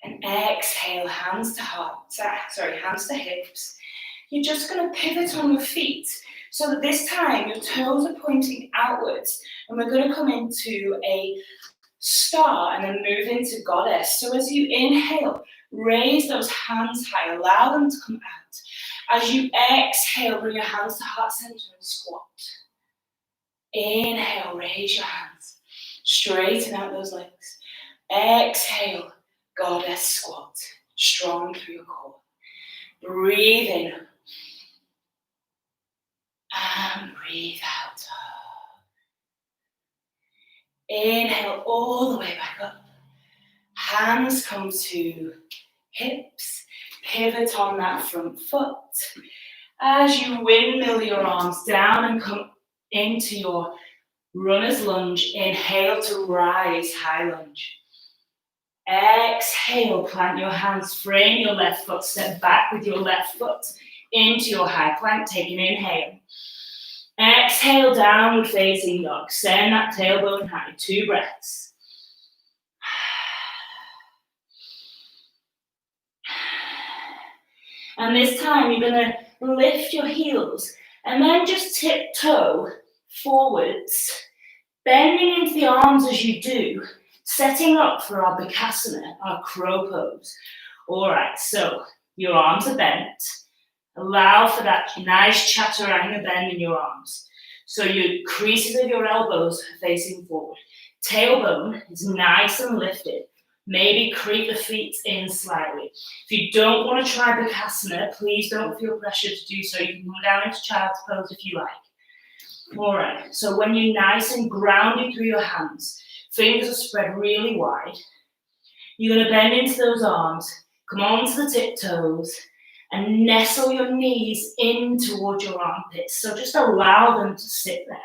And exhale, hands to heart. Hands to hips. You're just going to pivot on your feet. So that this time your toes are pointing outwards. And we're going to come into a star and then move into goddess. So as you inhale, raise those hands high. Allow them to come out. As you exhale, bring your hands to heart center and squat. Inhale, raise your hands. Straighten out those legs. Exhale, goddess squat. Strong through your core. Breathe in. And breathe out. Inhale all the way back up. Hands come to hips. Pivot on that front foot. As you windmill your arms down and come into your runner's lunge, inhale to rise, high lunge. Exhale, plant your hands, frame your left foot, step back with your left foot into your high plank, take an inhale. Exhale, downward facing dog, send that tailbone high, 2 breaths. And this time you're gonna lift your heels and then just tiptoe forwards, bending into the arms as you do, setting up for our Bakasana, our crow pose. All right, so your arms are bent. Allow for that nice chaturanga bend in your arms. So your creases of your elbows are facing forward. Tailbone is nice and lifted. Maybe creep the feet in slightly. If you don't want to try Bakasana, please don't feel pressure to do so. You can come down into child's pose if you like. All right, so when you're nice and grounded through your hands, fingers are spread really wide. You're going to bend into those arms, come onto the tiptoes, and nestle your knees in towards your armpits. So just allow them to sit there.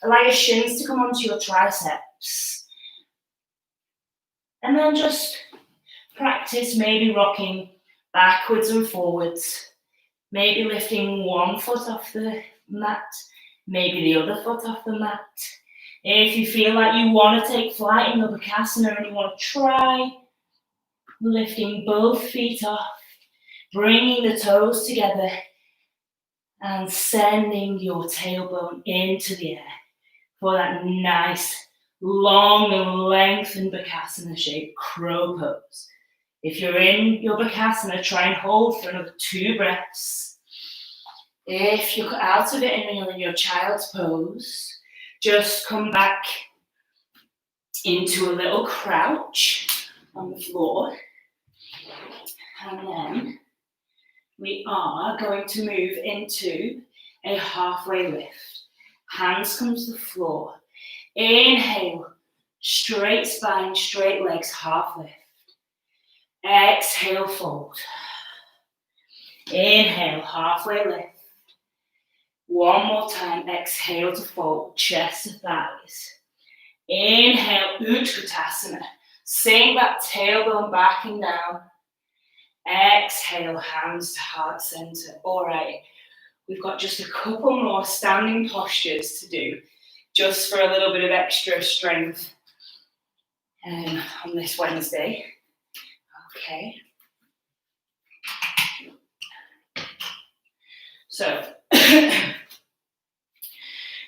Allow your shins to come onto your triceps. And then just practice maybe rocking backwards and forwards. Maybe lifting one foot off the mat, maybe the other foot off the mat. If you feel like you want to take flight in your Bakasana and you want to try, lifting both feet off, bringing the toes together and sending your tailbone into the air for that nice, long and lengthened Bakasana shape, crow pose. If you're in your Bakasana, try and hold for another 2 breaths. If you're out of it and you're in your child's pose, just come back into a little crouch on the floor. And then we are going to move into a halfway lift. Hands come to the floor. Inhale, straight spine, straight legs, half lift. Exhale, fold. Inhale, halfway lift. One more time, exhale to fold, chest to thighs. Inhale, Utkatasana. Sink that tailbone back and down. Exhale, hands to heart center. All right, we've got just a couple more standing postures to do, just for a little bit of extra strength on this Wednesday. Okay. So,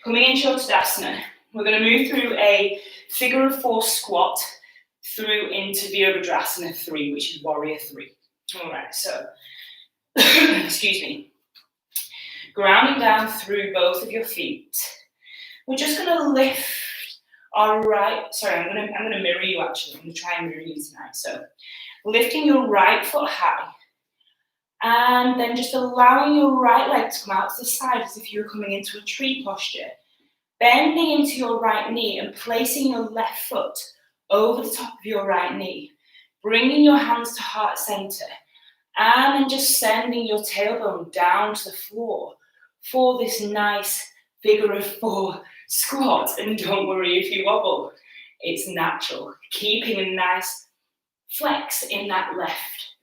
coming into your Tadasana, we're going to move through a figure of 4 squat through into Virabhadrasana 3, which is Warrior 3. All right, so, excuse me. Grounding down through both of your feet. We're just going to lift our right, I'm going to mirror you actually. I'm going to try and mirror you tonight. So, lifting your right foot high. And then just allowing your right leg to come out to the side as if you were coming into a tree posture. Bending into your right knee and placing your left foot over the top of your right knee. Bringing your hands to heart center. And then just sending your tailbone down to the floor for this nice figure of 4 squat. And don't worry if you wobble. It's natural. Keeping a nice flex in that left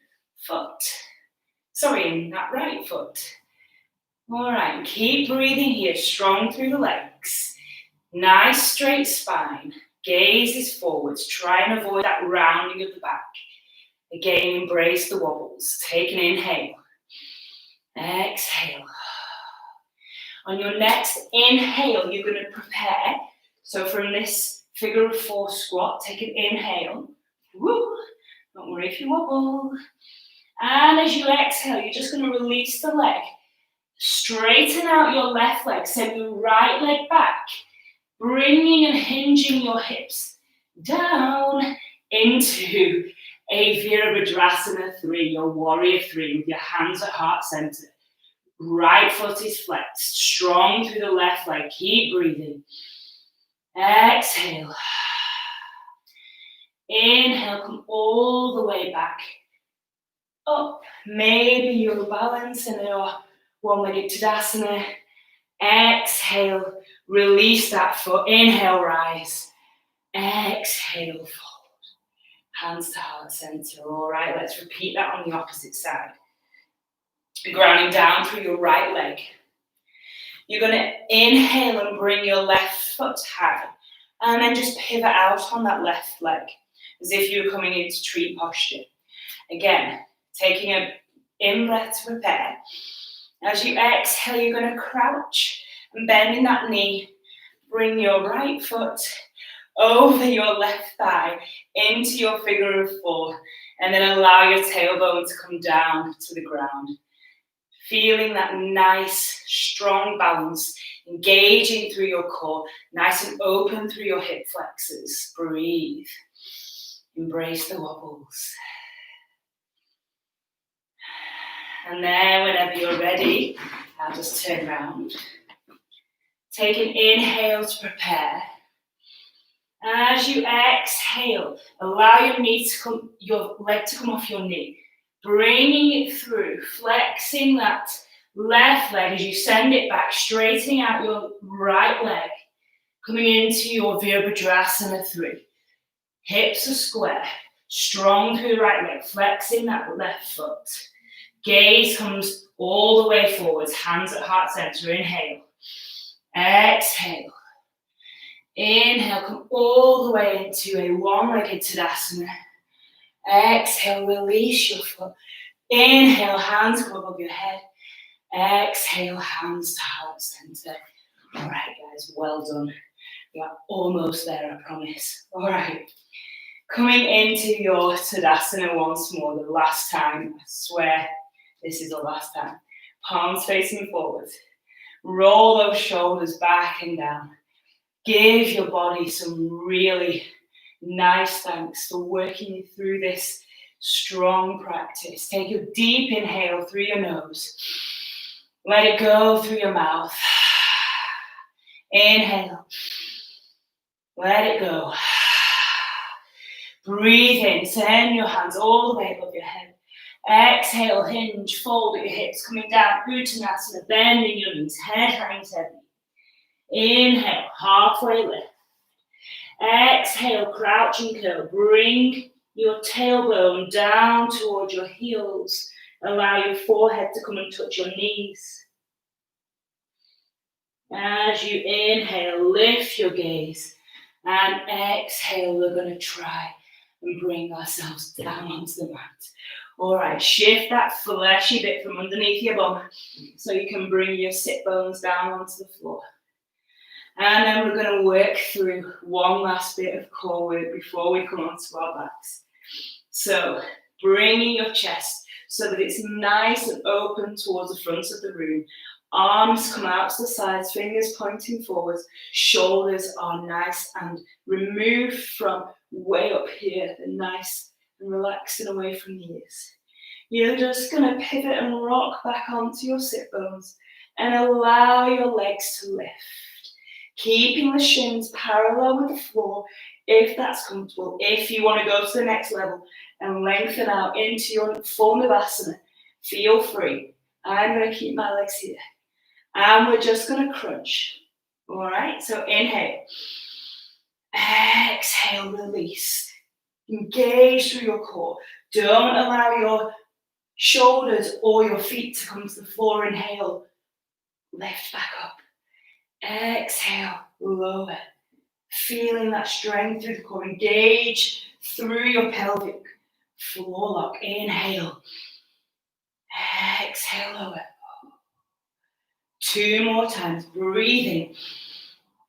foot. In that right foot. All right, keep breathing here, strong through the legs. Nice straight spine, gaze is forwards. Try and avoid that rounding of the back. Again, embrace the wobbles. Take an inhale. Exhale. On your next inhale, you're going to prepare. So from this figure of 4 squat, take an inhale. Woo. Don't worry if you wobble. And as you exhale, you're just going to release the leg. Straighten out your left leg, send your right leg back, bringing and hinging your hips down into a Virabhadrasana 3, your warrior 3, with your hands at heart center. Right foot is flexed, strong through the left leg. Keep breathing. Exhale. Inhale, come all the way back. Up. Maybe you'll balance in your one-legged Tadasana. Exhale, release that foot. Inhale, rise. Exhale, fold. Hands to heart center. All right, let's repeat that on the opposite side. Grounding down through your right leg. You're going to inhale and bring your left foot high. And then just pivot out on that left leg, as if you were coming into tree posture. Again, taking an in-breath to prepare. As you exhale, you're going to crouch and bending that knee. Bring your right foot over your left thigh into your figure of four. And then allow your tailbone to come down to the ground. Feeling that nice, strong balance, engaging through your core, nice and open through your hip flexors. Breathe. Embrace the wobbles. And then whenever you're ready, I'll just turn around. Take an inhale to prepare. As you exhale, allow your leg to come off your knee. Bringing it through, flexing that left leg as you send it back, straightening out your right leg, coming into your Virabhadrasana 3. Hips are square, strong through the right leg, flexing that left foot. Gaze comes all the way forwards, hands at heart center. Inhale. Exhale. Inhale, come all the way into a one-legged Tadasana. Exhale, release your foot. Inhale, hands come above your head. Exhale, hands to heart center. All right, guys, well done. We are almost there, I promise. All right. Coming into your Tadasana once more, the last time. I swear this is the last time. Palms facing forward. Roll those shoulders back and down. Give your body some really nice thanks for working you through this strong practice. Take a deep inhale through your nose. Let it go through your mouth. Inhale. Let it go. Breathe in. Send your hands all the way above your head. Exhale, hinge, fold at your hips, coming down, Uttanasana, bending your knees, head hangs heavy. Inhale, halfway lift. Exhale, crouch and curl. Bring your tailbone down towards your heels. Allow your forehead to come and touch your knees. As you inhale, lift your gaze. And exhale, we're going to try and bring ourselves down onto the mat. All right, shift that fleshy bit from underneath your bum so you can bring your sit bones down onto the floor. And then we're going to work through one last bit of core work before we come onto our backs. So bringing your chest so that it's nice and open towards the front of the room. Arms come out to the sides, fingers pointing forwards. Shoulders are nice and removed from way up here. They're nice and relaxing away from the ears. You're just going to pivot and rock back onto your sit bones and allow your legs to lift. Keeping the shins parallel with the floor if that's comfortable. If you want to go to the next level and lengthen out into your full Navasana, feel free. I'm going to keep my legs here. And we're just going to crunch. All right, so inhale. Exhale, release. Engage through your core. Don't allow your shoulders or your feet to come to the floor. Inhale. Lift back up. Exhale, lower. Feeling that strength through the core. Engage through your pelvic floor lock. Inhale. Exhale, lower. 2 more times. Breathing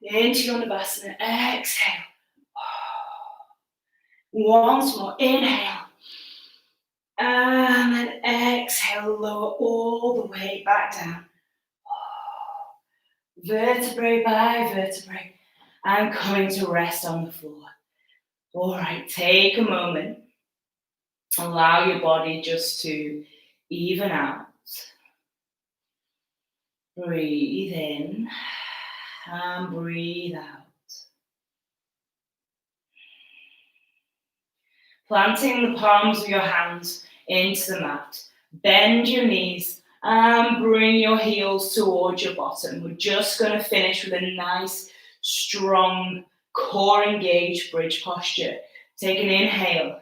into your Navasana. Exhale. Once more. Inhale. And then exhale, lower all the way back down. Vertebrae by vertebrae. And coming to rest on the floor. All right, take a moment. Allow your body just to even out. Breathe in and breathe out. Planting the palms of your hands into the mat. Bend your knees and bring your heels towards your bottom. We're just going to finish with a nice, strong, core engaged bridge posture. Take an inhale.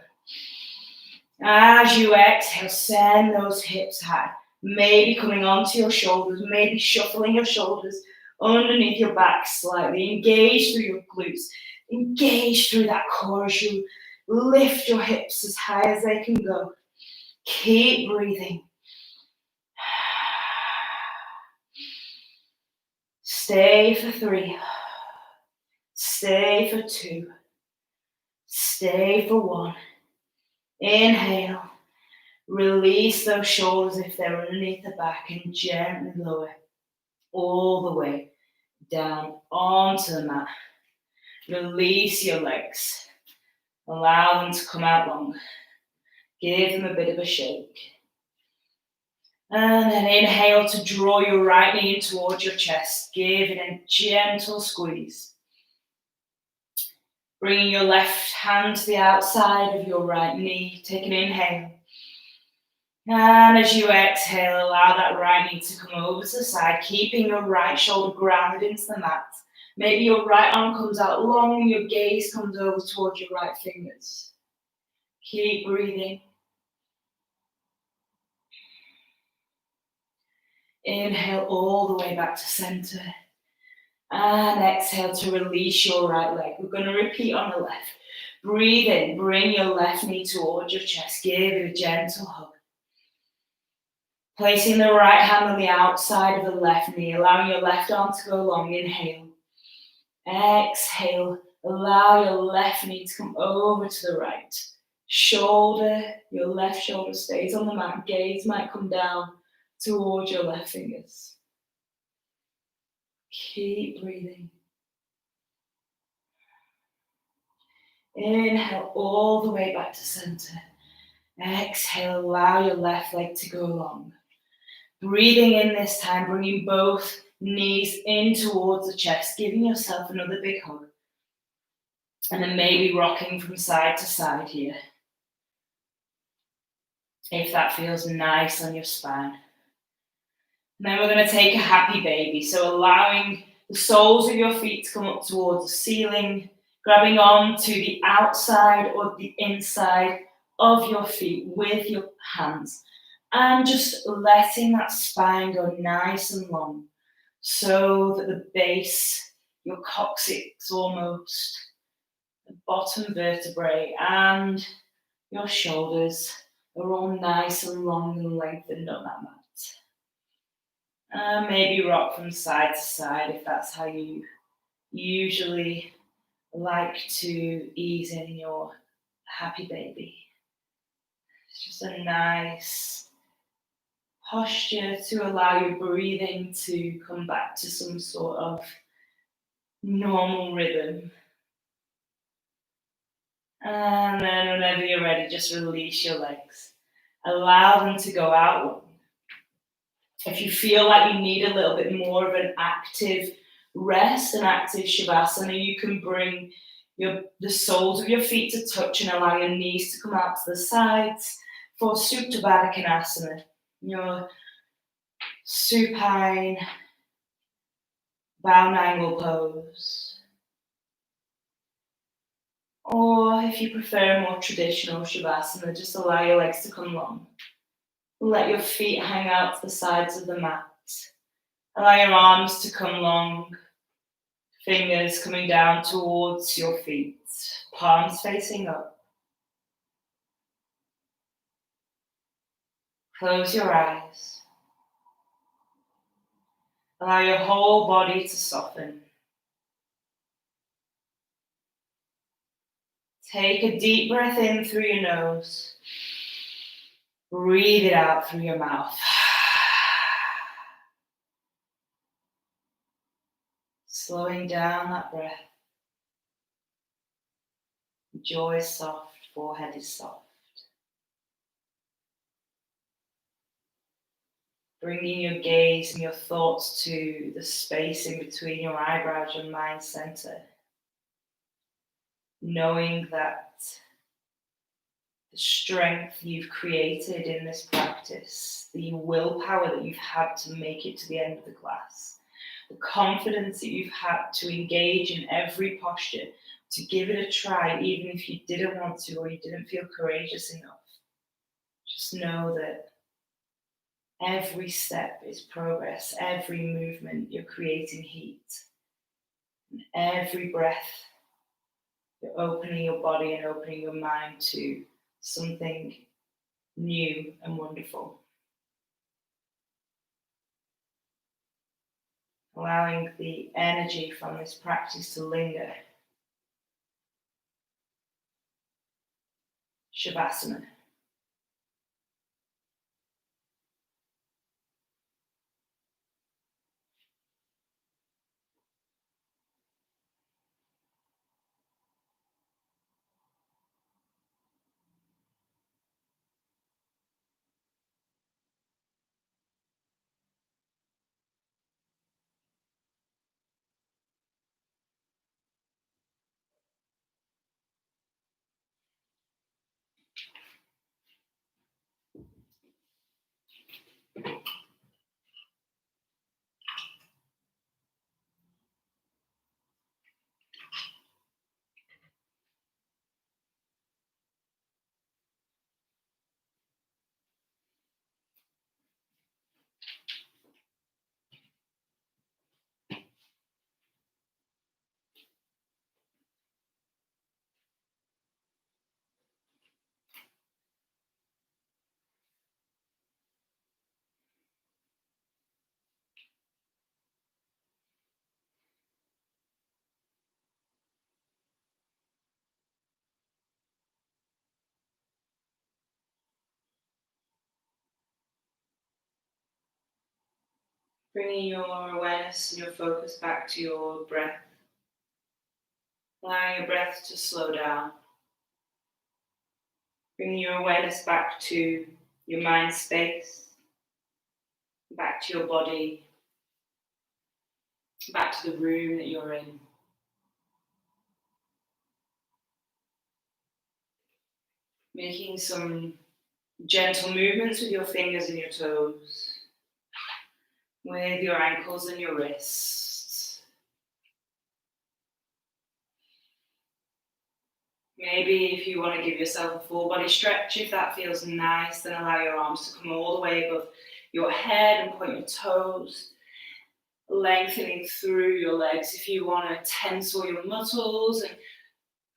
As you exhale, send those hips high. Maybe coming onto your shoulders, maybe shuffling your shoulders underneath your back slightly. Engage through your glutes. Engage through that core as you lift your hips as high as they can go. Keep breathing. Stay for 3. Stay for 2. Stay for 1. Inhale. Release those shoulders if they're underneath the back and gently lower all the way down onto the mat. Release your legs. Allow them to come out long. Give them a bit of a shake. And then inhale to draw your right knee in towards your chest. Give it a gentle squeeze. Bringing your left hand to the outside of your right knee. Take an inhale. And as you exhale, allow that right knee to come over to the side, keeping your right shoulder grounded into the mat. Maybe your right arm comes out long and your gaze comes over towards your right fingers. Keep breathing. Inhale all the way back to center. And exhale to release your right leg. We're going to repeat on the left. Breathe in, bring your left knee towards your chest. Give it a gentle hug. Placing the right hand on the outside of the left knee, allowing your left arm to go long. Inhale. Exhale. Allow your left knee to come over to the right. Shoulder, your left shoulder stays on the mat. Gaze might come down towards your left fingers. Keep breathing. Inhale all the way back to center. Exhale, allow your left leg to go long. Breathing in this time, bringing both knees in towards the chest, giving yourself another big hug. And then maybe rocking from side to side here. If that feels nice on your spine. And then we're going to take a happy baby. So allowing the soles of your feet to come up towards the ceiling, grabbing on to the outside or the inside of your feet with your hands. And just letting that spine go nice and long so that the base, your coccyx almost, the bottom vertebrae and your shoulders are all nice and long and lengthened on that mat. Maybe rock from side to side if that's how you usually like to ease in your happy baby. It's just a nice posture to allow your breathing to come back to some sort of normal rhythm. And then whenever you're ready, just release your legs. Allow them to go out long. If you feel like you need a little bit more of an active rest, an active shavasana, you can bring the soles of your feet to touch and allow your knees to come out to the sides for Supta Baddha Konasana. Your supine bound angle pose. Or if you prefer a more traditional shavasana, just allow your legs to come long. Let your feet hang out to the sides of the mat. Allow your arms to come long. Fingers coming down towards your feet. Palms facing up. Close your eyes. Allow your whole body to soften. Take a deep breath in through your nose. Breathe it out through your mouth. Slowing down that breath. Jaw is soft, forehead is soft. Bringing your gaze and your thoughts to the space in between your eyebrows, your mind center. Knowing that the strength you've created in this practice, the willpower that you've had to make it to the end of the class, the confidence that you've had to engage in every posture, to give it a try, even if you didn't want to or you didn't feel courageous enough. Just know that every step is progress, every movement you're creating heat, and every breath you're opening your body and opening your mind to something new and wonderful. Allowing the energy from this practice to linger. Shavasana. Bringing your awareness and your focus back to your breath. Allowing your breath to slow down. Bringing your awareness back to your mind space, back to your body, back to the room that you're in. Making some gentle movements with your fingers and your toes, with your ankles and your wrists. Maybe if you want to give yourself a full body stretch, if that feels nice, then allow your arms to come all the way above your head and point your toes, lengthening through your legs. If you want to tense all your muscles and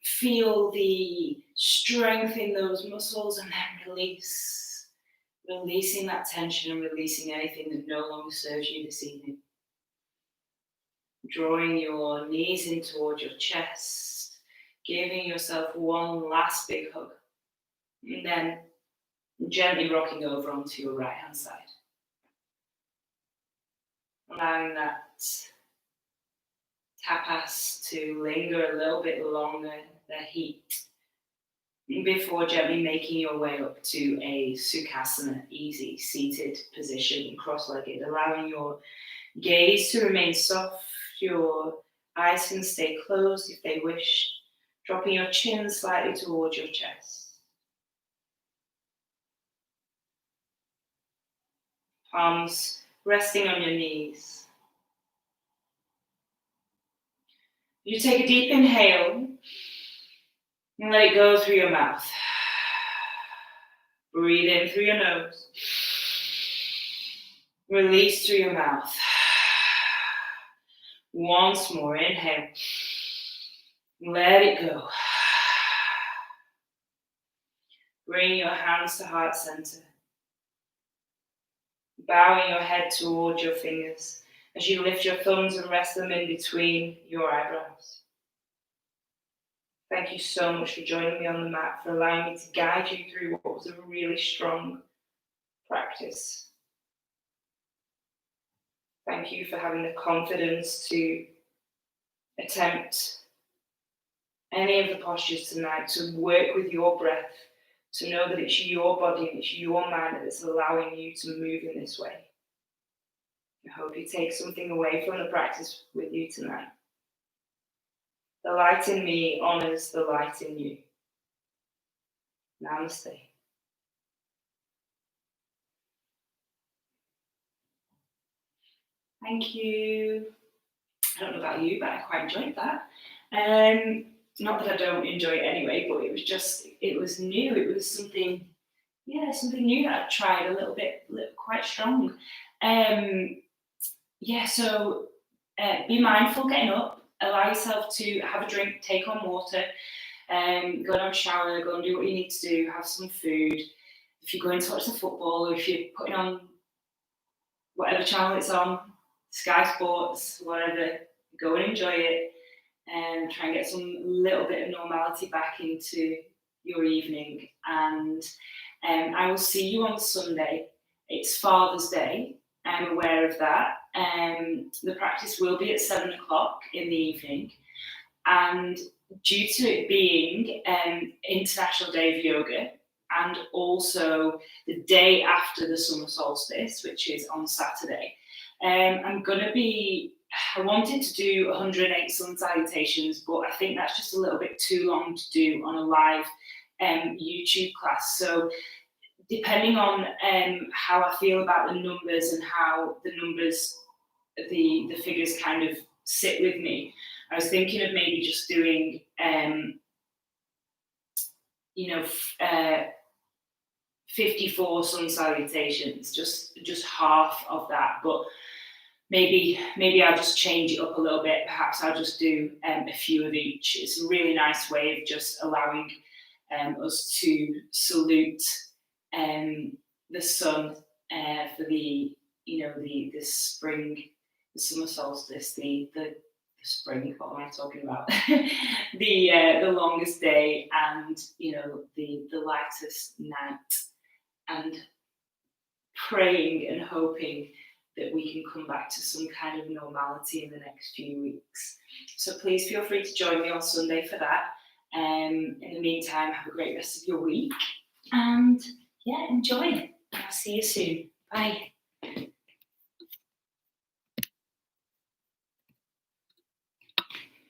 feel the strength in those muscles, and then release. Releasing that tension and releasing anything that no longer serves you this evening. Drawing your knees in towards your chest, giving yourself one last big hug, and then gently rocking over onto your right hand side. Allowing that tapas to linger a little bit longer, the heat, before gently making your way up to a Sukhasana, easy seated position, cross-legged, allowing your gaze to remain soft. Your eyes can stay closed if they wish, dropping your chin slightly towards your chest. Palms resting on your knees. You take a deep inhale and let it go through your mouth. Breathe in through your nose. Release through your mouth. Once more, inhale. Let it go. Bring your hands to heart center. Bowing your head towards your fingers as you lift your thumbs and rest them in between your eyebrows. Thank you so much for joining me on the mat, for allowing me to guide you through what was a really strong practice. Thank you for having the confidence to attempt any of the postures tonight, to work with your breath, to know that it's your body and it's your mind that's allowing you to move in this way. I hope you take something away from the practice with you tonight. The light in me honors the light in you. Namaste. Thank you. I don't know about you, but I quite enjoyed that. Not that I don't enjoy it anyway, but it was new. It was something new that I've tried a little bit, quite strong. So be mindful getting up, allow yourself to have a drink, take on water, go and have a shower, go and do what you need to do, have some food. If you're going to watch the football, or if you're putting on whatever channel it's on, Sky Sports, whatever, go and enjoy it and try and get some little bit of normality back into your evening. And I will see you on Sunday. It's Father's Day. I'm aware of that. The practice will be at 7 o'clock in the evening. And due to it being International Day of Yoga, and also the day after the summer solstice, which is on Saturday, I wanted to do 108 sun salutations, but I think that's just a little bit too long to do on a live YouTube class. So depending on how I feel about the numbers and how the numbers, the figures kind of sit with me, I was thinking of maybe just doing, 54 sun salutations, just half of that. But maybe I'll just change it up a little bit. Perhaps I'll just do a few of each. It's a really nice way of just allowing us to salute the sun for the spring, the summer solstice, the spring. What am I talking about? the longest day, and the lightest night, and praying and hoping that we can come back to some kind of normality in the next few weeks. So please feel free to join me on Sunday for that. In the meantime, have a great rest of your week, and enjoy. I'll see you soon. Bye.